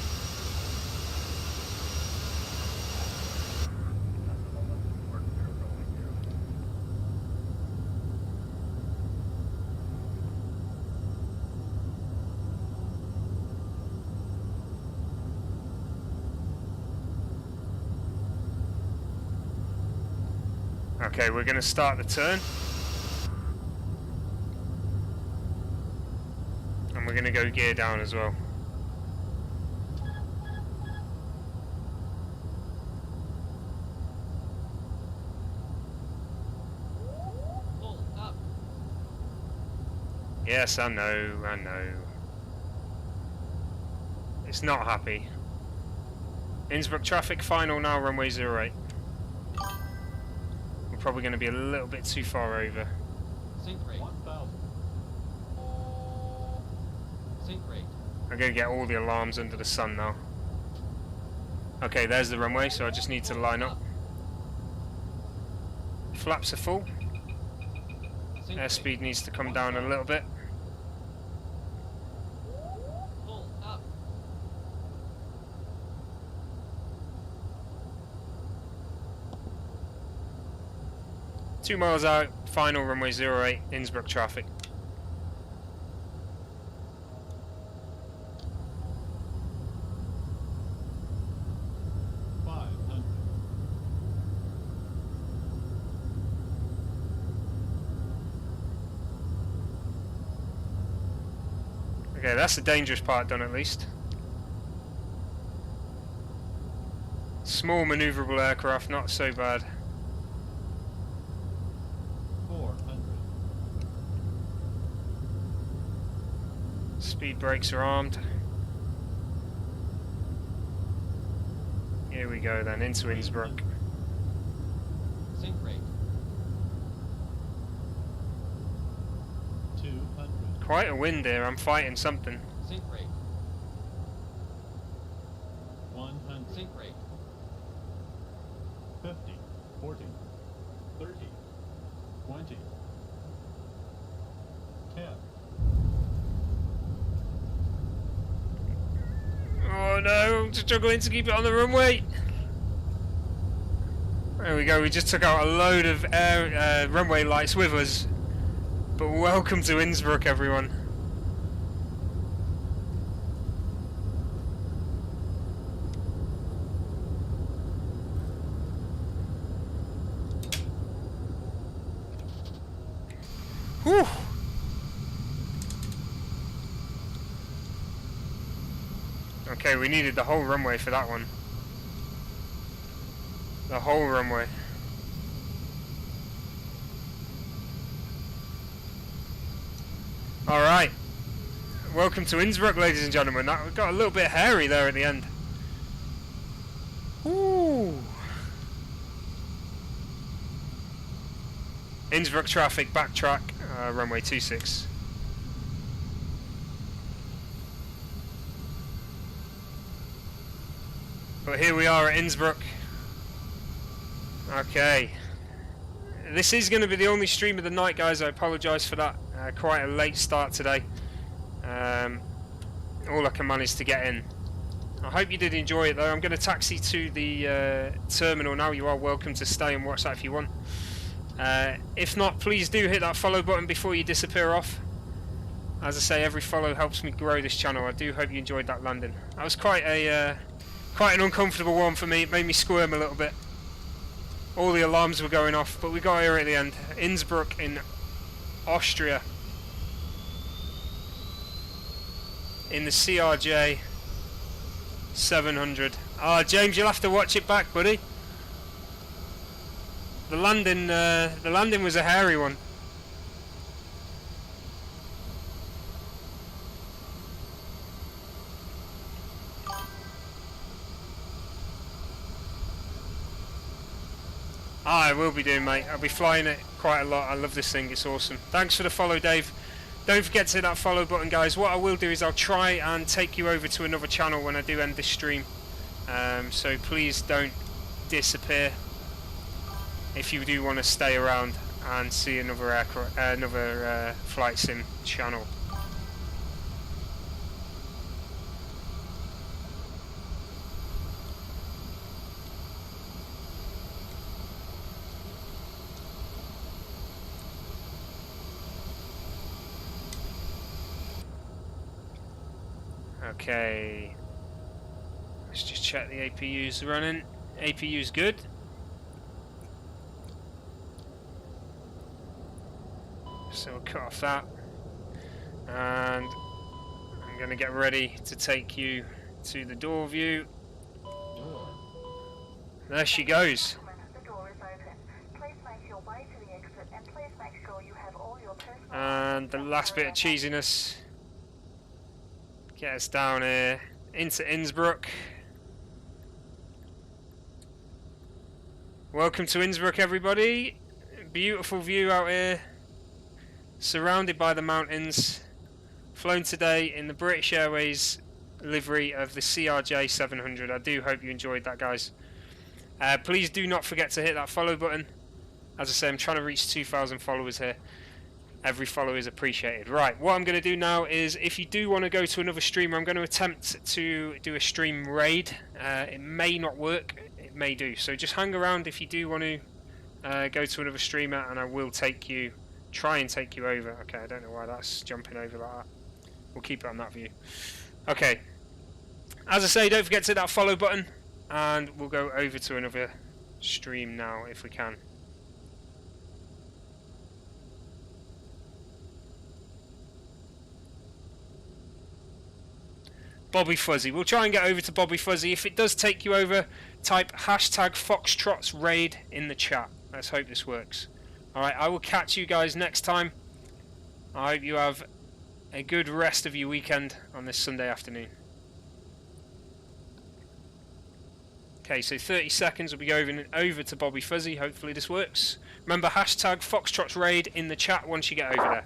Okay, we're going to start the turn. And we're going to go gear down as well. Yes, I know. It's not happy. Innsbruck traffic final now, runway 08. We're probably going to be a little bit too far over. Sync rate 1000. Sync rate. I'm going to get all the alarms under the sun now. Okay, there's the runway, so I just need to line up. Flaps are full. Airspeed needs to come down a little bit. Pull up. 2 miles out, final runway 08, Innsbruck traffic. Okay, that's the dangerous part done at least. Small manoeuvrable aircraft, not so bad. 400. Speed brakes are armed. Here we go then, into Innsbruck. Sync rate 200. Quite a wind here, I'm fighting something. Sync rate 100. Sync rate 50, 40, 30, 20, 10. Oh no, I'm struggling to keep it on the runway. There we go, we just took out a load of runway lights with us. But welcome to Innsbruck, everyone. Whew. Okay, we needed the whole runway for that one. The whole runway. Alright. Welcome to Innsbruck, ladies and gentlemen. That got a little bit hairy there at the end. Ooh. Innsbruck traffic, backtrack, runway 26. But here we are at Innsbruck. Okay. This is going to be the only stream of the night, guys. I apologise for that. Quite a late start today. All I can manage to get in. I hope you did enjoy it though. I'm going to taxi to the terminal now. You are welcome to stay and watch that if you want. If not, please do hit that follow button before you disappear off. As I say, every follow helps me grow this channel. I do hope you enjoyed that landing. That was quite an uncomfortable one for me. It made me squirm a little bit. All the alarms were going off, but we got here at the end. Innsbruck in Austria. In the CRJ 700. Ah, James, you'll have to watch it back, buddy. The landing was a hairy one. I will be doing, mate. I'll be flying it quite a lot. I love this thing. It's awesome. Thanks for the follow, Dave. Don't forget to hit that follow button, guys. What I will do is I'll try and take you over to another channel when I do end this stream. So please don't disappear if you do want to stay around and see another flight sim channel. Okay, let's just check the APU's running. APU's good. So we'll cut off that. And I'm going to get ready to take you to the door view. There she goes. And the last bit of cheesiness. Get us down here into Innsbruck. Welcome to Innsbruck, everybody. Beautiful view out here, surrounded by the mountains. Flown today in the British Airways livery of the CRJ 700. I do hope you enjoyed that, guys. Please do not forget to hit that follow button. As I say, I'm trying to reach 2,000 followers here. Every follow is appreciated. Right, what I'm going to do now is, if you do want to go to another streamer, I'm going to attempt to do a stream raid. It may not work, it may do. So just hang around if you do want to go to another streamer, and I will try and take you over. Okay, I don't know why that's jumping over like that. We'll keep it on that view. Okay, as I say, don't forget to hit that follow button, and we'll go over to another stream now if we can. Bobby Fuzzy. We'll try and get over to Bobby Fuzzy. If it does take you over, type #FoxtrotsRaid in the chat. Let's hope this works. Alright, I will catch you guys next time. I hope you have a good rest of your weekend on this Sunday afternoon. Okay, so 30 seconds will be over to Bobby Fuzzy. Hopefully this works. Remember, #FoxtrotsRaid in the chat once you get over there.